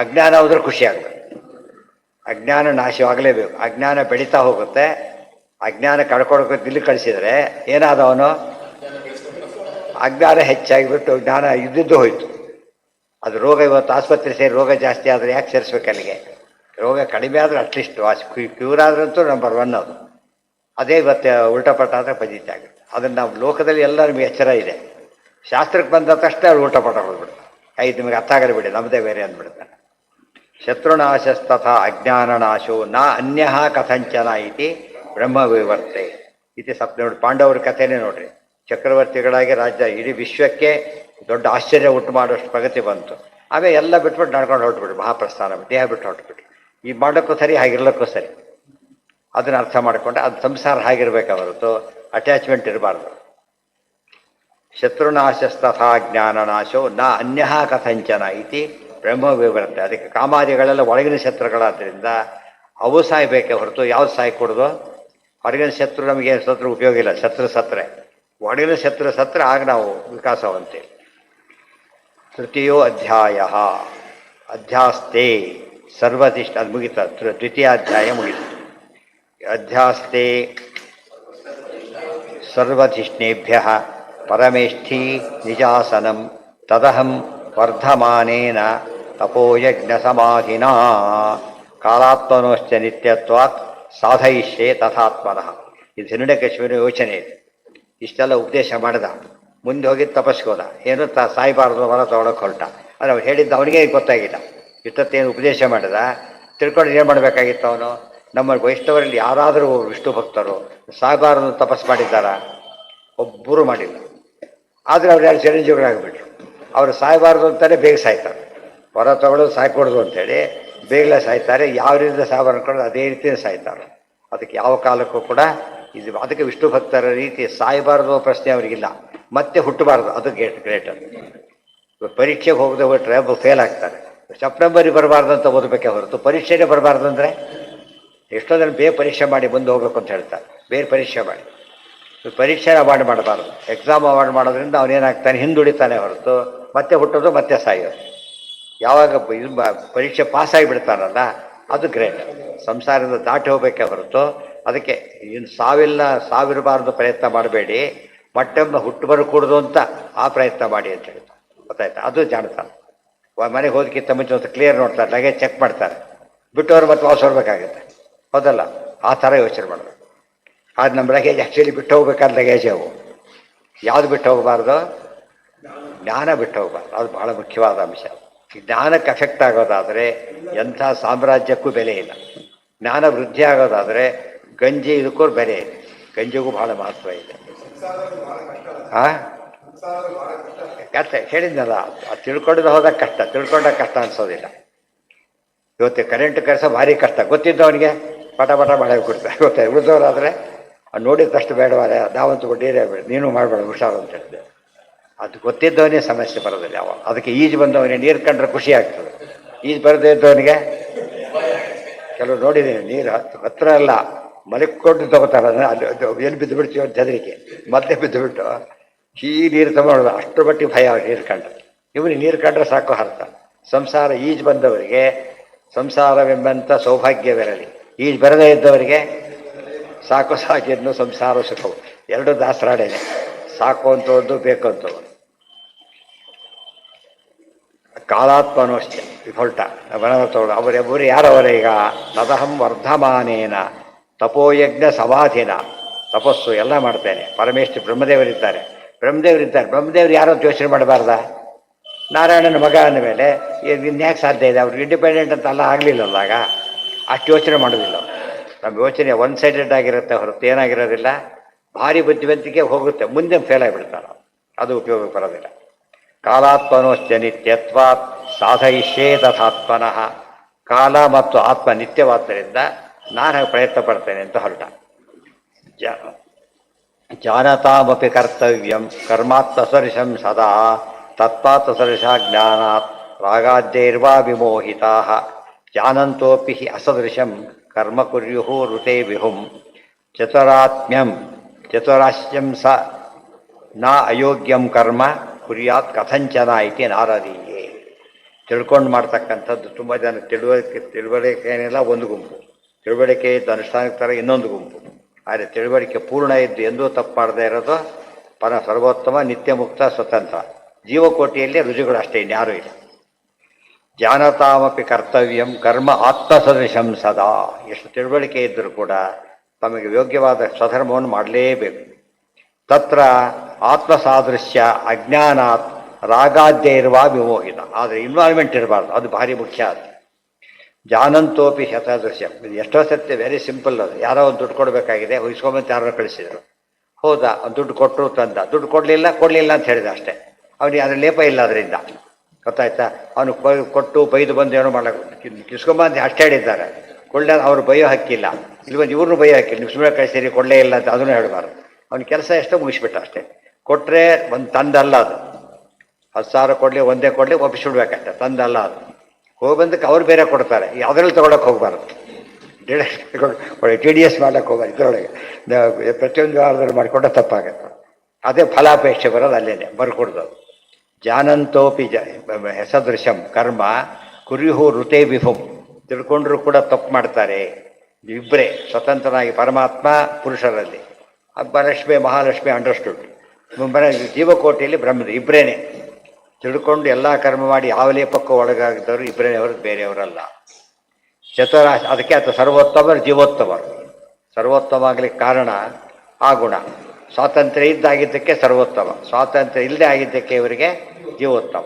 ಅಜ್ಞಾನ ಹೋದ್ರೆ ಖುಷಿ ಆಗಬೇಕು. ಅಜ್ಞಾನ ನಾಶವಾಗಲೇಬೇಕು. ಅಜ್ಞಾನ ಬೆಳೀತಾ ಹೋಗುತ್ತೆ. ಅಜ್ಞಾನ ಕಳ್ಕೊಳಕ್ಕೆ ದಿಲ್ಲಿ ಕಳಿಸಿದರೆ ಏನಾದವನು? ಅಜ್ಞಾನ ಹೆಚ್ಚಾಗಿಬಿಟ್ಟು ಜ್ಞಾನ ಇದ್ದಿದ್ದು ಹೋಯ್ತು. ಅದು ರೋಗ. ಇವತ್ತು ಆಸ್ಪತ್ರೆ ಸೇರಿ ರೋಗ ಜಾಸ್ತಿ ಆದರೆ ಯಾಕೆ ಸೇರಿಸ್ಬೇಕು ಅಲ್ಲಿಗೆ? ರೋಗ ಕಡಿಮೆ ಆದರೆ ಅಟ್ಲೀಸ್ಟ್ ಕ್ಯೂರ್ ಆದ್ರಂತೂ ನಂಬರ್ 1 ಅದು. ಅದೇ ಇವತ್ತು ಉಲ್ಟಾಪಟ್ಟ ಆದರೆ ಪಜಿತಿ ಆಗುತ್ತೆ. ಅದನ್ನು ನಾವು ಲೋಕದಲ್ಲಿ ಎಲ್ಲ ನಿಮಗೆ ಎಚ್ಚರ ಇದೆ. ಶಾಸ್ತ್ರಕ್ಕೆ ಬಂದ ತಕ್ಷಣ ಅವ್ರು ಉಲ್ಟಾಪಟ್ಟ ಹೋಗ್ಬಿಡ್ತಾರೆ. ನಿಮಗೆ ಅರ್ಥ ಆಗಲಿ ಬಿಡಿ, ನಮ್ಮದೇ ಬೇರೆ ಅಂದ್ಬಿಡ್ತಾನೆ. ಶತ್ರುನಾಶಸ್ತಥಾ ಅಜ್ಞಾನನಾಶೋ ನ ಅನ್ಯ ಕಥಂಚನ ಇತಿ ಬ್ರಹ್ಮ ವಿವರ್ತೆ ಇತಿ ನೋಡಿ. ಪಾಂಡವರ ಕಥೆನೇ ನೋಡ್ರಿ. ಚಕ್ರವರ್ತಿಗಳಾಗಿ ರಾಜ್ಯ ಇಡೀ ವಿಶ್ವಕ್ಕೆ ದೊಡ್ಡ ಆಶ್ಚರ್ಯ ಉಂಟು ಮಾಡುವಷ್ಟು ಪ್ರಗತಿ ಬಂತು. ಆಮೇಲೆ ಎಲ್ಲ ಬಿಟ್ಬಿಟ್ಟು ನಡ್ಕೊಂಡು ಹೊರಟುಬಿಟ್ರು. ಮಹಾಪ್ರಸ್ಥಾನ ದೇಹ ಬಿಟ್ಟು ಹೊರಟುಬಿಟ್ರು. ಈ ಮಾಡೋಕ್ಕೂ ಸರಿ, ಹಾಗಿರ್ಲಿಕ್ಕೂ ಸರಿ. ಅದನ್ನು ಅರ್ಥ ಮಾಡಿಕೊಂಡೆ. ಅದು ಸಂಸಾರ ಹಾಗಿರ್ಬೇಕು ಹೊರತು ಅಟ್ಯಾಚ್ಮೆಂಟ್ ಇರಬಾರ್ದು. ಶತ್ರುನಾಶಸ್ತಥಾ ಜ್ಞಾನನಾಶೋ ನ ಅನ್ಯ ಕಥಂಚನ ಇತಿ ಬ್ರಹ್ಮ ವಿವರತೆ. ಅದಕ್ಕೆ ಕಾಮಾದಿಗಳೆಲ್ಲ ಒಳಗಿನ ಶತ್ರುಗಳಾದ್ದರಿಂದ ಅವು ಸಾಯ್ಬೇಕೆ ಹೊರತು ಯಾವ್ದು ಸಾಯ್ಕೊಡ್ದು? ಹೊರಗಿನ ಶತ್ರು ನಮಗೆ ಶತ್ರು ಉಪಯೋಗ ಇಲ್ಲ. ಶತ್ರು ಸತ್ರೆ, ಒಳಗಿನ ಶತ್ರು ಸತ್ರೆ ಆಗ ನಾವು ವಿಕಾಸವಂತೆ. ತೃತೀಯೋ ಅಧ್ಯಾಯ ಅಧ್ಯಾಸ್ತೆ ಸರ್ವಧಿಷ್ಠ. ಅದು ಮುಗಿತ. ದ್ವಿತೀಯಾಧ್ಯಾಯ ಮುಗಿತು. ಅಧ್ಯಾಸ್ತೆ ಸರ್ವಧಿಷ್ಣೇಭ್ಯ ಪರಮೇಷ್ಠಿ ನಿಜಾಸನಂ ತದಹಂ ವರ್ಧಮಾನೇನ ತಪೋಯಜ್ಞ ಸಮಾಧಿನ ಕಾಲಾತ್ಮನೋಶ್ಚ ನಿತ್ಯತ್ವಾತ್ ಸಾಧಯಿಷ್ಯೆ ತಥಾತ್ಮನಃ. ಇದು ಹಿರಣ್ಯಕಶಿಪುವಿನ ಯೋಚನೆ ಇದೆ. ಇಷ್ಟೆಲ್ಲ ಉಪದೇಶ ಮಾಡಿದ. ಮುಂದೆ ಹೋಗಿ ತಪಸ್ಕೋದ. ಏನು ಸಾಯ್ಬಾರ್ದು ಹೊರ ತೊಗೊಳಕ್ಕೆ ಹೊರಟ. ಅದು ಅವ್ರು ಹೇಳಿದ್ದು ಅವನಿಗೆ ಗೊತ್ತಾಗಿಲ್ಲ. ಇಷ್ಟೊತ್ತೇನು ಉಪದೇಶ ಮಾಡಿದ. ತಿಳ್ಕೊಂಡು ಏನು ಮಾಡಬೇಕಾಗಿತ್ತು ಅವನು? ನಮ್ಮ ವೈಷ್ಣವರಲ್ಲಿ ಯಾರಾದರೂ ವಿಷ್ಣು ಭಕ್ತರು ಸಾಯಬಾರದು ತಪಸ್ ಮಾಡಿದ್ದಾರಾ? ಒಬ್ಬರು ಮಾಡಿಲ್ಲ. ಆದರೆ ಅವ್ರು ಯಾರು ಚಿರಂಜೀವಿಗಳಾಗಿಬಿಟ್ರು. ಅವರು ಸಾಯಬಾರ್ದು ಅಂತಾನೆ ಬೇಗ ಸಾಯ್ತಾರೆ. ಹೊರ ತಗೊಳ್ಳೋದು ಸಾಯ್ಕೊಡೋದು ಅಂತೇಳಿ ಬೇಗಲೇ ಸಾಯ್ತಾರೆ. ಯಾವ ರೀತಿಯ ಸಾವು ಅನ್ಕೊಳ್ಳೋದು ಅದೇ ರೀತಿಯೇ ಸಾಯ್ತಾರೆ. ಅದಕ್ಕೆ ಯಾವ ಕಾಲಕ್ಕೂ ಕೂಡ ಇದು, ಅದಕ್ಕೆ ವಿಷ್ಣು ಭಕ್ತರ ರೀತಿ ಸಾಯಬಾರ್ದು ಪ್ರಶ್ನೆ ಅವರಿಗಿಲ್ಲ. ಮತ್ತೆ ಹುಟ್ಟಬಾರ್ದು, ಅದು ಗ್ರೇಟ್. ಪರೀಕ್ಷೆಗೆ ಹೋಗದೆ ಬಿಟ್ರೆ ಫೇಲ್ ಆಗ್ತಾರೆ. ಸೆಪ್ಟೆಂಬರಿಗೆ ಬರಬಾರ್ದು ಅಂತ ಓದಬೇಕೆ ಹೊರತು ಪರೀಕ್ಷೆಗೆ ಬರಬಾರ್ದು ಅಂದರೆ ಎಷ್ಟೋ ಜನ ಬೇರೆ ಪರೀಕ್ಷೆ ಮಾಡಿ ಮುಂದೆ ಹೋಗ್ಬೇಕು ಅಂತ ಹೇಳ್ತಾರೆ. ಬೇರೆ ಪರೀಕ್ಷೆ ಮಾಡಿ ಪರೀಕ್ಷೆ ಅವಾಯ್ಡ್ ಮಾಡಬಾರ್ದು. ಎಕ್ಸಾಮ್ ಅವಾಯ್ಡ್ ಮಾಡೋದ್ರಿಂದ ಅವನೇನಾಗ್ತಾನೆ, ಹಿಂದುಳಿತಾನೆ ಹೊರತು ಮತ್ತೆ ಹುಟ್ಟೋದು ಮತ್ತೆ ಸಾಯೋದು. ಯಾವಾಗ ಇದು ಪರೀಕ್ಷೆ ಪಾಸಾಗಿ ಬಿಡ್ತಾನಲ್ಲ ಅದು ಗ್ರೇಟ್. ಸಂಸಾರದಿಂದ ದಾಟಿ ಹೋಗಬೇಕೆ ಹೊರತು ಅದಕ್ಕೆ ಇನ್ನು ಸಾವಿರಬಾರ್ದು ಪ್ರಯತ್ನ ಮಾಡಬೇಡಿ, ಮಟ್ಟೊಮ್ಮೆ ಹುಟ್ಟು ಬರಕೂಡದು ಅಂತ ಆ ಪ್ರಯತ್ನ ಮಾಡಿ ಅಂತ ಹೇಳ್ತಾರೆ. ಗೊತ್ತಾಯ್ತಾ? ಅದು ಜಾಣತಾನೆ. ಮನೆಗೆ ಹೋದಕ್ಕಿಂತ ಮುಂಚೆ ಒಂದು ಕ್ಲಿಯರ್ ನೋಡ್ತಾರೆ, ಲಗೇಜ್ ಚೆಕ್ ಮಾಡ್ತಾರೆ, ಬಿಟ್ಟವ್ರು ಮತ್ತೆ ವಾಪಸ್ ಹೊರಬೇಕಾಗುತ್ತೆ. ಹೌದಲ್ಲ? ಆ ಥರ ಯೋಚನೆ ಮಾಡಬೇಕು. ಅದು ನಮ್ಮ ಲಗೇಜ್ ಆ್ಯಕ್ಚುಲಿ ಬಿಟ್ಟು ಹೋಗ್ಬೇಕಾದ ಲಗೇಜ್ ಅವು. ಯಾವುದು ಬಿಟ್ಟು ಹೋಗಬಾರ್ದು? ಜ್ಞಾನ ಬಿಟ್ಟು ಹೋಗಬಾರ್ದು. ಅದು ಬಹಳ ಮುಖ್ಯವಾದ ಅಂಶ. ಜ್ಞಾನಕ್ಕೆ ಅಫೆಕ್ಟ್ ಆಗೋದಾದರೆ ಎಂಥ ಸಾಮ್ರಾಜ್ಯಕ್ಕೂ ಬೆಲೆ ಇಲ್ಲ. ಜ್ಞಾನ ವೃದ್ಧಿ ಆಗೋದಾದರೆ ಗಂಜಿ ಇದಕ್ಕೂ ಬೆಲೆ ಇದೆ. ಗಂಜಿಗೂ ಬಹಳ ಮಹತ್ವ ಇದೆ. ಕಷ್ಟ ಹೇಳಿದ್ನಲ್ಲ, ಅದು ತಿಳ್ಕೊಂಡಿದ್ದು ಹೋದಾಗ ಕಷ್ಟ, ತಿಳ್ಕೊಂಡಾಗ ಕಷ್ಟ ಅನ್ಸೋದಿಲ್ಲ. ಇವತ್ತು ಕರೆಂಟ್ ಕೆಲಸ ಭಾರಿ ಕಷ್ಟ, ಗೊತ್ತಿದ್ದವನಿಗೆ ಪಟ ಮಳೆ ಕೊಡ್ತಾರೆ. ಗೊತ್ತಾಯ್ತು. ಉಳಿದವರಾದರೆ ನೋಡಿದ ತಷ್ಟು ಬೇಡವಾರೆ, ನಾವಂತೂ ಡೇರೆ ಬೇಡ, ನೀನು ಮಾಡಬೇಡ ಹುಷಾರು ಅಂತ ಹೇಳಿದೆ. ಅದು ಗೊತ್ತಿದ್ದವನೇ ಸಮಸ್ಯೆ ಬರೋದಿಲ್ಲ. ಯಾವ ಅದಕ್ಕೆ ಈಜು ಬಂದವನಿಗೆ ನೀರು ಕಂಡ್ರೆ ಖುಷಿ ಆಗ್ತದೆ. ಈಜು ಬರದೇ ಇದ್ದವನಿಗೆ ಕೆಲವು ನೋಡಿದ್ದೀನಿ, ನೀರು ಹತ್ರ ಎಲ್ಲ ಮಲಕ್ಕೊಂಡು ತಗೋತಾರೆ. ಅಲ್ಲಿ ಎಲ್ಲಿ ಬಿದ್ದು ಬಿಡ್ತೀವಿ ಅಂತ ಹೆದರಿಕೆ, ಮತ್ತೆ ಬಿದ್ದು ಬಿಟ್ಟು ಈ ನೀರು ತಗೊಳ್ಳೋದು ಅಷ್ಟರ ಮಟ್ಟಿಗೆ ಭಯ. ನೀರು ಕಂಡ್ರೆ ಇವನಿಗೆ ನೀರು ಕಂಡ್ರೆ ಸಾಕು ಅರ್ಥ. ಸಂಸಾರ ಈಜು ಬಂದವರಿಗೆ ಸಂಸಾರವೆಂಬಂಥ ಸೌಭಾಗ್ಯವಿರಲಿ, ಈಜು ಬರದೇ ಇದ್ದವರಿಗೆ ಸಾಕು ಸಾಕಿದ್ನು ಸಂಸಾರ ಸುಖವು. ಎರಡು ದಾಸರಾಡೇನೆ, ಸಾಕು ಅಂತ ಒಂದು ಬೇಕು ಅಂತ ಒಂದು. ಕಾಲಾತ್ಮನೂ ಅಷ್ಟೇ ವಿಫಲ್ಟ ಬಣವತೋಳು ಅವರೆಬ್ಬರು ಯಾರವರೇ? ಈಗ ತದಹಂ ವರ್ಧಮಾನೇನ ತಪೋಯಜ್ಞ ಸಮಾಧಿನ, ತಪಸ್ಸು ಎಲ್ಲ ಮಾಡ್ತೇನೆ. ಪರಮೇಶ್ವರ ಬ್ರಹ್ಮದೇವರಿದ್ದಾರೆ. ಬ್ರಹ್ಮದೇವರು ಯಾರೋ ಯೋಚನೆ ಮಾಡಬಾರ್ದ? ನಾರಾಯಣನ ಮಗ ಅಂದ ಮೇಲೆ ಇನ್ಯಾಕೆ ಸಾಧ್ಯ ಇದೆ? ಅವ್ರು ಇಂಡಿಪೆಂಡೆಂಟ್ ಅಂತ ಎಲ್ಲ ಆಗಲಿಲ್ಲಲ್ಲ. ಆಗ ಅಷ್ಟು ಯೋಚನೆ ಮಾಡೋದಿಲ್ಲ. ನಮ್ಮ ಯೋಚನೆ ಒನ್ ಸೈಡೆಡ್ ಆಗಿರುತ್ತೆ ಹೊರತು ಏನಾಗಿರೋದಿಲ್ಲ. ಭಾರಿ ಬುದ್ಧಿವಂತಿಕೆ ಹೋಗುತ್ತೆ, ಮುಂದೆ ಫೇಲ್ ಆಗಿಬಿಡ್ತಾರೆ. ಅದು ಉಪಯೋಗ ಬರೋದಿಲ್ಲ. ಕಾಲಾತ್ಮನೋಶ್ಚ ನಿತ್ಯತ್ವಾತ್ ಸಾಧಯಿಷ್ಯೇ ತಥಾತ್ಮನಃ. ಕಾಲ ಮತ್ತು ಆತ್ಮ ನಿತ್ಯವಾದ್ದರಿಂದ ನಾನು ಪ್ರಯತ್ನ ಪಡ್ತೇನೆ ಅಂತ ಹೊರಟ. ಜಾನತಾಮಪಿ ಕರ್ತವ್ಯಂ ಕರ್ಮಾತ್ಮಸದೃಶಂ ಸದಾ ತತ್ಪಾತ್ಮಸದೃಶ ಜ್ಞಾನಾತ್ ರಾಗಾದ್ಯೈರ್ವಾ ವಿಮೋಹಿತಾಃ ಜಾನಂತೋಪಿ ಅಸದೃಶಂ ಕರ್ಮ ಕುರ್ಯುಃ ಋತೆ ವಿಹುಂ ಚತುರಾಸ್ಯಂ ಸ ನ ಅಯೋಗ್ಯಂ ಕರ್ಮ ಕುರ್ಯಾತ್ ಕಥಂಚನ ಐತಿ ನಾರದೀಯೇ. ತಿಳ್ಕೊಂಡು ಮಾಡ್ತಕ್ಕಂಥದ್ದು ತುಂಬ ಜನ ತಿಳುವಳಿಕೆನೆಲ್ಲ ಒಂದು ಗುಂಪು, ತಿಳುವಳಿಕೆ ಇದ್ದು ಅನುಷ್ಠಾನಕ್ಕೆ ಥರ ಇನ್ನೊಂದು ಗುಂಪು. ಆದರೆ ತಿಳುವಳಿಕೆ ಪೂರ್ಣ ಇದ್ದು ಎಂದೂ ತಪ್ಪು ಮಾಡದೇ ಇರೋದು ಸರ್ವೋತ್ತಮ, ನಿತ್ಯ ಮುಕ್ತ, ಸ್ವತಂತ್ರ. ಜೀವಕೋಟಿಯಲ್ಲಿ ರುಜುಗಳು ಅಷ್ಟೇ, ಇನ್ಯಾರೂ ಇಲ್ಲ. ಜಾನತಾಮಪಿ ಕರ್ತವ್ಯಂ ಕರ್ಮ ಆತ್ಮಸದೃಶಂ ಸದಾ. ಎಷ್ಟು ತಿಳುವಳಿಕೆ ಇದ್ದರೂ ಕೂಡ ತಮಗೆ ಯೋಗ್ಯವಾದ ಸ್ವಧರ್ಮವನ್ನು ಮಾಡಲೇಬೇಕು. ತತ್ರ ಆತ್ಮಸಾದೃಶ್ಯ ಅಜ್ಞಾನಾತ್ ರಾಗಾದ್ಯ ಇರುವ ವಿಮೋಹಿತ. ಆದರೆ ಇನ್ವಾಲ್ವ್ಮೆಂಟ್ ಇರಬಾರ್ದು, ಅದು ಭಾರಿ ಮುಖ್ಯ. ಅದು ಜಾನಂತೋಪಿ ಶತದೃಶ್ಯ. ಎಷ್ಟೋ ಸತ್ಯ ವೆರಿ ಸಿಂಪಲ್. ಅದು ಯಾರೋ ಒಂದು ದುಡ್ಡು ಕೊಡಬೇಕಾಗಿದೆ, ಉಯಿಸ್ಕೊಂಬಂತ ಯಾರೋ ಕಳಿಸಿದ್ರು, ಹೋದ ದುಡ್ಡು ಕೊಟ್ಟರು ತಂದ, ದುಡ್ಡು ಕೊಡಲಿಲ್ಲ ಅಂತ ಹೇಳಿದ ಅಷ್ಟೇ. ಅವನಿಗೆ ಅದ್ರ ಲೇಪ ಇಲ್ಲ ಅದರಿಂದ. ಗೊತ್ತಾಯ್ತಾ? ಅವನು ಕೊಟ್ಟು ಬೈದು ಬಂದು ಏನೋ ಮಾಡಕ್ಕೆ ಕಿಸ್ಕೊಂಬಂದು ಅಷ್ಟೇ ಹೇಳಿದ್ದಾರೆ. ಕೊಳ್ಳೆ ಅವ್ರು ಬೈಯೋ ಹಕ್ಕಿಲ್ಲ, ಇಲ್ಲಿ ಬಂದು ಇವ್ರನ್ನೂ ಬೈಯೋ ಹಕ್ಕಿಲ್ಲ. ನೀವು ಸುಮ್ಮನೆ ಕಳಿಸಿರಿ ಕೊಡಲೇ ಇಲ್ಲ ಅಂತ ಅದನ್ನು ಹೇಳಬಾರ್ದು. ಅವನ ಕೆಲಸ ಎಷ್ಟೋ ಮುಗಿಸ್ಬಿಟ್ಟ ಅಷ್ಟೇ. ಕೊಟ್ಟರೆ ಒಂದು ತಂದಲ್ಲ ಅದು. 10,000 ಕೊಡಲಿ ಒಂದೇ ಕೊಡಲಿ ಒಪ್ಪಿಸ್ಬಿಡ್ಬೇಕಷ್ಟೆ, ತಂದಲ್ಲ ಅದು. ಹೋಗಿ ಬಂದಕ್ಕೆ ಅವ್ರು ಬೇರೆ ಕೊಡ್ತಾರೆ, ಅದರಲ್ಲಿ ತೊಗೊಳಕ್ಕೆ ಹೋಗ್ಬಾರ್ದು. TDS ಮಾಡಕ್ಕೆ ಹೋಗ್ಬಾರ್ದು. ಇದರೊಳಗೆ ಪ್ರತಿಯೊಂದು ವಾರದಲ್ಲಿ ಮಾಡಿಕೊಂಡ್ರೆ ತಪ್ಪಾಗುತ್ತೆ. ಅದೇ ಫಲಾಪೇಕ್ಷೆ ಬರೋದು ಅಲ್ಲೇನೆ ಬರ್ಕೊಡ್ದು. ಜಾನಂತೋಪಿ ಹೆಸದೃಶಂ ಕರ್ಮ ಕುರ್ಯುಹು ಋತೆ ವಿಹುಂ. ತಿಳ್ಕೊಂಡ್ರೂ ಕೂಡ ತಪ್ಪು ಮಾಡ್ತಾರೆ. ಇಬ್ಬರೇ ಸ್ವತಂತ್ರನಾಗಿ ಪರಮಾತ್ಮ ಪುರುಷರಲ್ಲಿ, ಲಕ್ಷ್ಮಿ ಮಹಾಲಕ್ಷ್ಮಿ ಅಂಡರ್ಸ್ಟುಡ್. ಜೀವಕೋಟಿಯಲ್ಲಿ ಬ್ರಹ್ಮದ ಇಬ್ಬರೇನೆ ತಿಳ್ಕೊಂಡು ಎಲ್ಲ ಕರ್ಮ ಮಾಡಿ ಯಾವ ಲೇಪಕ್ಕೂ ಒಳಗಾಗಿದ್ದವರು ಇಬ್ಬರೇ, ಅವರು ಬೇರೆಯವರಲ್ಲ. ಅದಕ್ಕೆ ಆತ ಸರ್ವೋತ್ತಮರು, ಜೀವೋತ್ತಮರು. ಸರ್ವೋತ್ತಮ ಆಗಲಿಕ್ಕೆ ಕಾರಣ ಆ ಗುಣ. ಸ್ವಾತಂತ್ರ್ಯ ಇದ್ದಾಗಿದ್ದಕ್ಕೆ ಸರ್ವೋತ್ತಮ, ಸ್ವಾತಂತ್ರ್ಯ ಇಲ್ಲದೆ ಆಗಿದ್ದಕ್ಕೆ ಇವರಿಗೆ ಜೀವೋತ್ತಮ.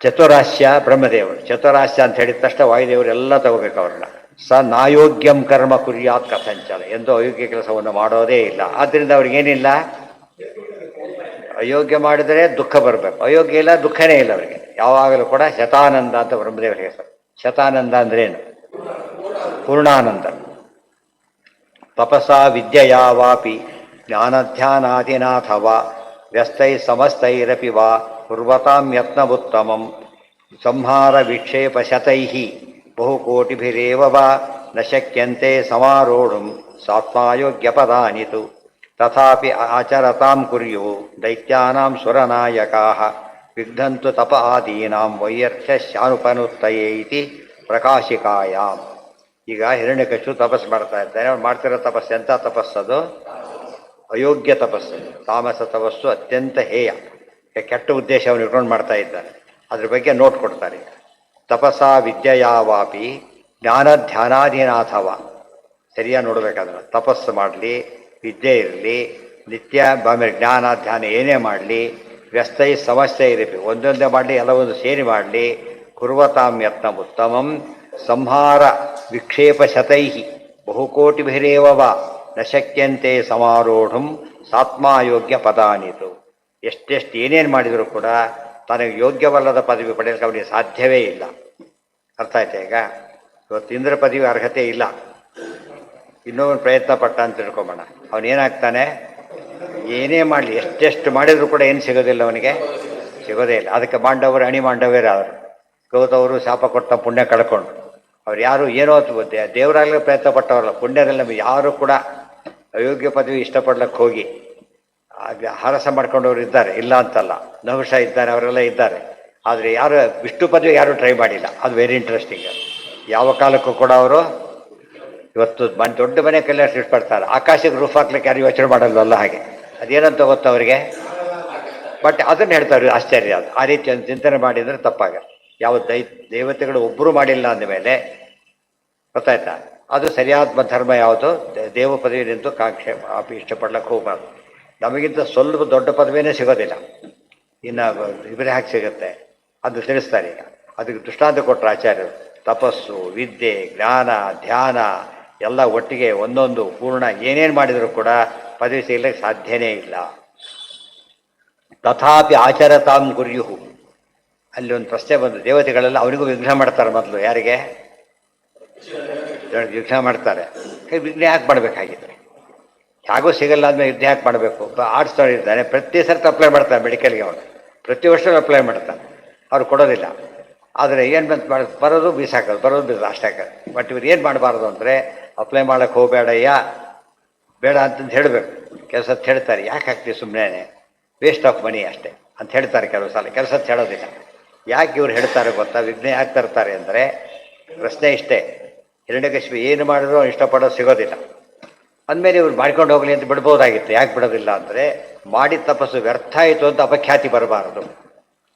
ಚತುರಾಸ್ಯ ಬ್ರಹ್ಮದೇವರು. ಚತುರಾಸ್ಯ ಅಂತ ಹೇಳಿದ ತಕ್ಷಣ ವಾಯುದೇವರು ಎಲ್ಲ ತಗೋಬೇಕು ಅವ್ರನ್ನ. ಸ ನಾಯೋಗ್ಯಂ ಕರ್ಮ ಕುರ್ಯಾತ್ ಕಥಂಚನ ಎಂದು ಅಯೋಗ್ಯ ಕೆಲಸವನ್ನು ಮಾಡೋದೇ ಇಲ್ಲ. ಆದ್ದರಿಂದ ಅವ್ರಿಗೇನಿಲ್ಲ, ಅಯೋಗ್ಯ ಮಾಡಿದರೆ ದುಃಖ ಬರಬೇಕು, ಅಯೋಗ್ಯ ಇಲ್ಲ ದುಃಖನೇ ಇಲ್ಲ ಅವರಿಗೆ. ಯಾವಾಗಲೂ ಕೂಡ ಶತಾನಂದ ಅಂತ ಬ್ರಹ್ಮದೇವರ ಹೆಸರು. ಶತಾನಂದ ಅಂದ್ರೇನು? ಪೂರ್ಣಾನಂದ. ತಪಸಾ ವಿದ್ಯೆಯಾವಾಪಿ ಜ್ಞಾನಧ್ಯಾನಾದಿನಾಥವ ವ್ಯಸ್ತೈ ಸಮಸ್ತೈರಪಿ ವಾ ಕುರ್ವತಾಂ ಯತ್ನವುತ್ತಮಂ ಸಂಹಾರ ವಿಕ್ಷೇಪ ಶತೈ ಬಹುಕೋಟಿಭಿರೇವ ವಾ ನ ಶಕ್ಯಂತೆ ಸಮಾರೋಢುಂ ಸಾತ್ಮಾಯೋಗ್ಯಪದಾನಿತು ತಥಾಪಿ ಆಚರತಾಂ ಕುರ್ಯು ದೈತ್ಯಾನಾಂ ಸುರನಾಯಕಾಃ ವಿಘ್ನಂತು ತಪ ಆದೀನಾಂ ವೈಯರ್ಥ್ಯಶ್ಯಾನುಪನುತ್ತಯೇ ಇತಿ ಪ್ರಕಾಶಿಕಾಯಾಮ್. ಈಗ ಹಿರಣ್ಯಕಶಿಪು ತಪಸ್ಸು ಮಾಡ್ತಾ ಇದ್ದಾನೆ. ಅವ್ನು ಮಾಡ್ತಿರೋ ತಪಸ್ಸು ಎಂಥ ತಪಸ್ಸದು? ಅಯೋಗ್ಯ ತಪಸ್ಸು, ತಾಮಸ ತಪಸ್ಸು, ಅತ್ಯಂತ ಹೇಯ, ಕೆಟ್ಟ ಉದ್ದೇಶ ಅವನು ಇಟ್ಕೊಂಡು ಮಾಡ್ತಾ ಇದ್ದಾನೆ. ಅದ್ರ ಬಗ್ಗೆ ನೋಟ್ ಕೊಡ್ತಾರೆ. ತಪಸಾ ವಿದ್ಯೆಯಾವಾಪಿ ಜ್ಞಾನಧ್ಯಾನಾದಿನಾಥವ. ಸರಿಯಾಗಿ ನೋಡಬೇಕಾದ್ರೆ ತಪಸ್ಸು ಮಾಡಲಿ, ವಿದ್ಯೆ ಇರಲಿ, ನಿತ್ಯ ಆಮೇಲೆ ಜ್ಞಾನ ಧ್ಯಾನ ಏನೇ ಮಾಡಲಿ, ವ್ಯಸ್ತೈ ಸಮಸ್ಯೆ ಇರಬೇಕು, ಒಂದೊಂದೇ ಮಾಡಲಿ, ಎಲ್ಲವೊಂದು ಸೇರಿ ಮಾಡಲಿ. ಕುರ್ವತಾಂ ಯತ್ನ ಉತ್ತಮಂ ಸಂಹಾರ ವಿಕ್ಷೇಪ ಶತೈ ಬಹುಕೋಟಿಭಿರೇವ ವಾ ನ ಶಕ್ಯಂತೆ ಸಮಾರೋಢುಂ ಸಾತ್ಮಾಯೋಗ್ಯ ಪದಾನಿತು. ಎಷ್ಟೆಷ್ಟು ಏನೇನು ಮಾಡಿದರೂ ಕೂಡ ತನಗೆ ಯೋಗ್ಯವಲ್ಲದ ಪದವಿ ಪಡೆಯಲಿಕ್ಕೆ ಅವನಿಗೆ ಸಾಧ್ಯವೇ ಇಲ್ಲ. ಅರ್ಥ ಆಯ್ತಾ? ಈಗ ಇವತ್ತು ಇಂದ್ರ ಪದವಿ ಅರ್ಹತೆ ಇಲ್ಲ, ಇನ್ನೊಂದು ಪ್ರಯತ್ನ ಪಟ್ಟ ಅಂತ ತಿಳ್ಕೊಂಬೋಣ. ಅವನೇನಾಗ್ತಾನೆ? ಏನೇ ಮಾಡಲಿ, ಎಷ್ಟೆಷ್ಟು ಮಾಡಿದರೂ ಕೂಡ ಏನು ಸಿಗೋದಿಲ್ಲ ಅವನಿಗೆ, ಸಿಗೋದೇ ಇಲ್ಲ. ಅದಕ್ಕೆ ಮಾಂಡವರು ಅಣಿ ಮಾಂಡವರಾದರು. ಗೌತವರು ಶಾಪ ಕೊಟ್ಟ ಪುಣ್ಯ ಕಳ್ಕೊಂಡು ಅವ್ರು ಯಾರು ಏನೋ ದೇವರಾಗಲೇ ಪ್ರಯತ್ನ ಪಟ್ಟವರಲ್ಲ. ಪುಣ್ಯದಲ್ಲಿ ನಮಗೆ ಯಾರು ಕೂಡ ಅಯೋಗ್ಯ ಪದವಿ ಇಷ್ಟಪಡ್ಲಿಕ್ಕೆ ಹೋಗಿ ಹರಸ ಮಾಡ್ಕೊಂಡವ್ರು ಇದ್ದಾರೆ, ಇಲ್ಲ ಅಂತಲ್ಲ. ನಹುಷ ಇದ್ದಾರೆ, ಅವರೆಲ್ಲ ಇದ್ದಾರೆ. ಆದರೆ ಯಾರು ವಿಷ್ಣು ಪದವಿ ಯಾರೂ ಟ್ರೈ ಮಾಡಿಲ್ಲ. ಅದು ವೆರಿ ಇಂಟ್ರೆಸ್ಟಿಂಗ್. ಯಾವ ಕಾಲಕ್ಕೂ ಕೂಡ ಅವರು ಇವತ್ತು ದೊಡ್ಡ ಮನೆ ಕಲ್ಯಾಣ ಇಷ್ಟಪಡ್ತಾರೆ. ಆಕಾಶಕ್ಕೆ ರೂಫ್ ಹಾಕ್ಲಿಕ್ಕೆ ಯಾರು ಯೋಚನೆ ಮಾಡಲ್ವಲ್ಲ, ಹಾಗೆ ಅದೇನಂತ ಗೊತ್ತು ಅವರಿಗೆ. ಬಟ್ ಅದನ್ನು ಹೇಳ್ತಾರೆ, ಆಶ್ಚರ್ಯ. ಅದು ಆ ರೀತಿ ಒಂದು ಚಿಂತನೆ ಮಾಡಿದರೆ ತಪ್ಪಾಗ. ಯಾವ ದೇವತೆಗಳು ಒಬ್ಬರು ಮಾಡಿಲ್ಲ ಅಂದಮೇಲೆ ಗೊತ್ತಾಯ್ತಾ, ಅದು ಸರಿಯಾದ ಧರ್ಮ ಯಾವುದು? ದೇವ ಪದವಿ ನಿಂತು ಕಾಂಕ್ಷೆ ಇಷ್ಟಪಡ್ಲಿಕ್ಕೆ ಹೋಗಬಾರ್ದು. ನಮಗಿಂತ ಸ್ವಲ್ಪ ದೊಡ್ಡ ಪದವಿನೇ ಸಿಗೋದಿಲ್ಲ, ಇನ್ನು ಇವರೇ ಹಾಕಿ ಸಿಗುತ್ತೆ. ಅದು ತಿಳಿಸ್ತಾರೆ. ಈಗ ಅದಕ್ಕೆ ದೃಷ್ಟಾಂತ ಕೊಟ್ಟರು ಆಚಾರ್ಯರು. ತಪಸ್ಸು, ವಿದ್ಯೆ, ಜ್ಞಾನ, ಧ್ಯಾನ ಎಲ್ಲ ಒಟ್ಟಿಗೆ ಒಂದೊಂದು ಪೂರ್ಣ ಏನೇನು ಮಾಡಿದರೂ ಕೂಡ ಪದವಿ ಸಿಗಲಿಕ್ಕೆ ಸಾಧ್ಯನೇ ಇಲ್ಲ. ತಥಾಪಿ ಆಚರತಾಂ ಗುರ್ಯುಹು. ಅಲ್ಲಿ ಒಂದು ಪ್ರಶ್ನೆ ಬಂದು, ದೇವತೆಗಳೆಲ್ಲ ಅವನಿಗೂ ವಿಘ್ನ ಮಾಡ್ತಾರೆ. ಮೊದಲು ಯಾರಿಗೆ ವಿಘ್ನ ಮಾಡ್ತಾರೆ. ವಿಘ್ನ ಯಾಕೆ ಮಾಡಬೇಕಾಗಿತ್ತು? ಹೇಗೂ ಸಿಗಲ್ಲ ಅಂದಮೇಲೆ ಯುದ್ಧ ಯಾಕೆ ಮಾಡಬೇಕು? ಆರ್ಟ್ಸ್ ಇದ್ದಾನೆ, ಪ್ರತಿ ಸರ್ತಿ ಅಪ್ಲೈ ಮಾಡ್ತಾನೆ ಮೆಡಿಕಲ್ಗೆ. ಅವನು ಪ್ರತಿ ವರ್ಷ ಅಪ್ಲೈ ಮಾಡ್ತಾನೆ, ಅವ್ರು ಕೊಡೋದಿಲ್ಲ. ಆದರೆ ಏನು ಬಂತು ಬರೋದು ಬೀಸಾಕೋದು, ಬರೋದು ಬೀಸ ಅಷ್ಟೇ. ಬಟ್ ಇವ್ರು ಏನು ಮಾಡಬಾರ್ದು ಅಂದರೆ, ಅಪ್ಲೈ ಮಾಡೋಕ್ಕೆ ಹೋಗಬೇಡಯ್ಯ, ಬೇಡ ಅಂತಂದು ಹೇಳಬೇಕು. ಕೆಲಸದ ಹೇಳ್ತಾರೆ, ಯಾಕೆ ಹಾಕ್ತೀವಿ ಸುಮ್ಮನೆ, ವೇಸ್ಟ್ ಆಫ್ ಮನಿ ಅಷ್ಟೇ ಅಂತ ಹೇಳ್ತಾರೆ ಕೆಲವು ಸಲ. ಕೆಲಸದ ಹೇಳೋದಿಲ್ಲ. ಯಾಕೆ ಇವ್ರು ಹೇಳ್ತಾರೆ ಗೊತ್ತಾ? ವಿಘ್ನ ಯಾಕೆ ತರ್ತಾರೆ ಅಂದರೆ, ಪ್ರಶ್ನೆ ಇಷ್ಟೇ, ಹಿರಣ್ಯಕಶಿಪು ಏನು ಮಾಡಿದ್ರು ಇಷ್ಟಪಡೋದು ಸಿಗೋದಿಲ್ಲ ಅಂದಮೇಲೆ ಇವ್ರು ಮಾಡ್ಕೊಂಡು ಹೋಗಲಿ ಅಂತ ಬಿಡ್ಬೋದಾಗಿತ್ತು. ಯಾಕೆ ಬಿಡೋದಿಲ್ಲ ಅಂದರೆ, ಮಾಡಿದ ತಪಸ್ಸು ವ್ಯರ್ಥ ಆಯಿತು ಅಂತ ಅಪಖ್ಯಾತಿ ಬರಬಾರದು.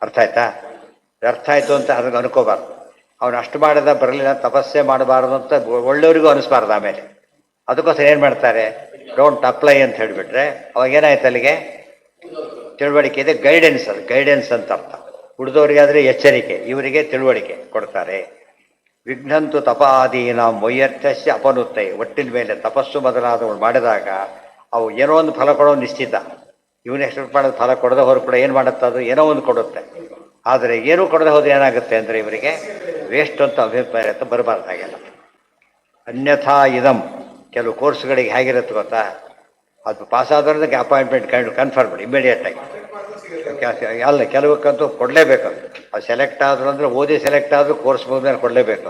ಅರ್ಥ ಆಯ್ತಾ? ವ್ಯರ್ಥ ಆಯಿತು ಅಂತ ಅದನ್ನು ಅನ್ಕೋಬಾರ್ದು. ಅವನು ಅಷ್ಟು ಮಾಡಿದ ಬರಲಿಲ್ಲ, ತಪಸ್ಸೇ ಮಾಡಬಾರ್ದು ಅಂತ ಒಳ್ಳೆಯವರಿಗೂ ಅನಿಸ್ಬಾರ್ದು. ಆಮೇಲೆ ಅದಕ್ಕೋಸ್ಕರ ಏನು ಮಾಡ್ತಾರೆ, ಡೋಂಟ್ ಅಪ್ಲೈ ಅಂತ ಹೇಳಿಬಿಟ್ರೆ ಅವಾಗ ಏನಾಯ್ತು, ಅಲ್ಲಿಗೆ ತಿಳುವಳಿಕೆ ಇದೆ, ಗೈಡೆನ್ಸ್. ಅದು ಗೈಡೆನ್ಸ್ ಅಂತ ಅರ್ಥ. ಉಳಿದವರಿಗಾದರೆ ಎಚ್ಚರಿಕೆ, ಇವರಿಗೆ ತಿಳುವಳಿಕೆ ಕೊಡ್ತಾರೆ. ವಿಘ್ನಂತು ತಪ ಆದೀನಾಂ ವೈಯರ್ಥ್ಯಸ್ಯ ಅಪನುತ್ತೈ. ಒಟ್ಟಿನ ಮೇಲೆ ತಪಸ್ಸು ಮೊದಲಾದವಳು ಮಾಡಿದಾಗ ಅವು ಏನೋ ಒಂದು ಫಲ ಕೊಡೋ ನಿಶ್ಚಿತ. ಇವನು ಎಕ್ಸ್ಪೆಕ್ಟ್ ಮಾಡೋದು ಫಲ ಕೊಡದೆ ಹೋದ್ರು ಕೂಡ ಏನು ಮಾಡುತ್ತೆ, ಅದು ಏನೋ ಒಂದು ಕೊಡುತ್ತೆ. ಆದರೆ ಏನೂ ಕೊಡದೆ ಹೋದ್ರೆ ಏನಾಗುತ್ತೆ ಅಂದರೆ ಇವರಿಗೆ ವೇಸ್ಟ್ ಅಂತ ಅಭಿಪ್ರಾಯ ಅಂತ ಬರಬಾರ್ದಾಗೆಲ್ಲ. ಅನ್ಯಥಾ ಇದಂ. ಕೆಲವು ಕೋರ್ಸ್ಗಳಿಗೆ ಹೇಗಿರುತ್ತೆ ಗೊತ್ತಾ, ಅದು ಪಾಸಾದವ್ರಿಗೆ ಅಪಾಯಿಂಟ್ಮೆಂಟ್ ಕನ್ಫರ್ಮ್ ಇಮಿಡಿಯೇಟಾಗಿ. ಅಲ್ಲ, ಕೆಲವಕ್ಕಂತೂ ಕೊಡಲೇಬೇಕು. ಅದು ಸೆಲೆಕ್ಟ್ ಆದ್ರು ಅಂದರೆ ಓದಿ ಸೆಲೆಕ್ಟ್ ಆದರೂ ಕೋರ್ಸ್ ಮುಗಿದ್ಮೇಲೆ ಕೊಡಲೇಬೇಕು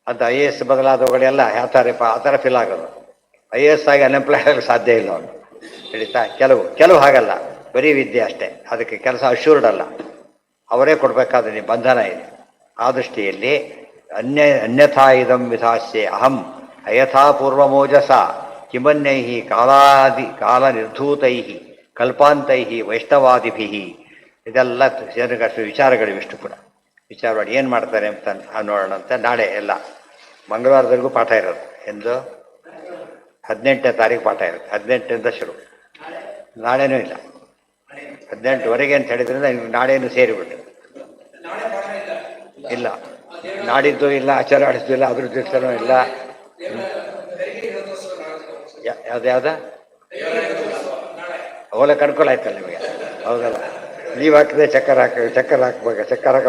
ಅಂತ. IAS ಬದಲಾದವುಗಳೆಲ್ಲ ಯಾವ ಥರ ಆ ಥರ ಫಿಲ್ ಆಗೋದು. IAS ಆಗಿ ಅನ್ಎಂಪ್ಲಾಯ್ ಆಗಕ್ಕೆ ಸಾಧ್ಯ ಇಲ್ಲ ಅವನು. ಹಿಡಿತಾ? ಕೆಲವು ಹಾಗಲ್ಲ, ಬರೀ ವಿದ್ಯೆ ಅಷ್ಟೇ, ಅದಕ್ಕೆ ಕೆಲಸ ಅಶ್ಯೂರ್ಡ್ ಅಲ್ಲ, ಅವರೇ ಕೊಡಬೇಕಾದ್ರೆ ನೀವು ಬಂಧನ ಇದೆ. ಆ ದೃಷ್ಟಿಯಲ್ಲಿ ಅನ್ಯಥಾ ಇದಂ ವಿಧಾಸ್ಯೆ ಅಹಂ ಅಯಥಾ ಪೂರ್ವಮೋಜಸ ಕಿಮನ್ಯೈ ಕಾಲ ನಿರ್ಧೂತೈ ಕಲ್ಪಾಂತೈ ವೈಷ್ಣವಾದಿಭಿ. ಇದೆಲ್ಲ ವಿಚಾರಗಳಿವಿಷ್ಟು ಕೂಡ. ವಿಚಾರ ಮಾಡಿ ಏನು ಮಾಡ್ತಾರೆ ಅಂತ ನೋಡೋಣ ಅಂತ. ನಾಳೆ ಎಲ್ಲ ಮಂಗಳವಾರದವರೆಗೂ ಪಾಠ ಇರೋದು. ಎಂದು 18ನೇ ತಾರೀಕು ಪಾಠ ಇರುತ್ತೆ. 18ರಿಂದ ಶುರು. ನಾಳೆನೂ ಇಲ್ಲ, 18ವರೆಗೆ ಅಂತ ಹೇಳಿದ್ರಿಂದ ನಾಳೆನೂ ಸೇರಿಬಿಟ್ಟು ಇಲ್ಲ. ನಾಡಿದ್ದು ಇಲ್ಲ, ಆಚಾರ ಆಡಿಸ್ದು ಇಲ್ಲ, ಅದ್ರ ದಿವಸನೂ ಇಲ್ಲ. ಯಾವ್ದು ಅವೆಲ್ಲ ಕಣ್ಕೊಳಾಯ್ತಲ್ಲ ನಿಮಗೆ. ಹೌದಲ್ಲ, ನೀವು ಹಾಕಿದ್ರೆ ಚಕ್ಕರ್ ಹಾಕ್ಬೇಕು, ಚಕ್ಕರ್ ಹಾಕ್ಬೇಕು, ಚಕ್ಕರ್ ಹಾಕ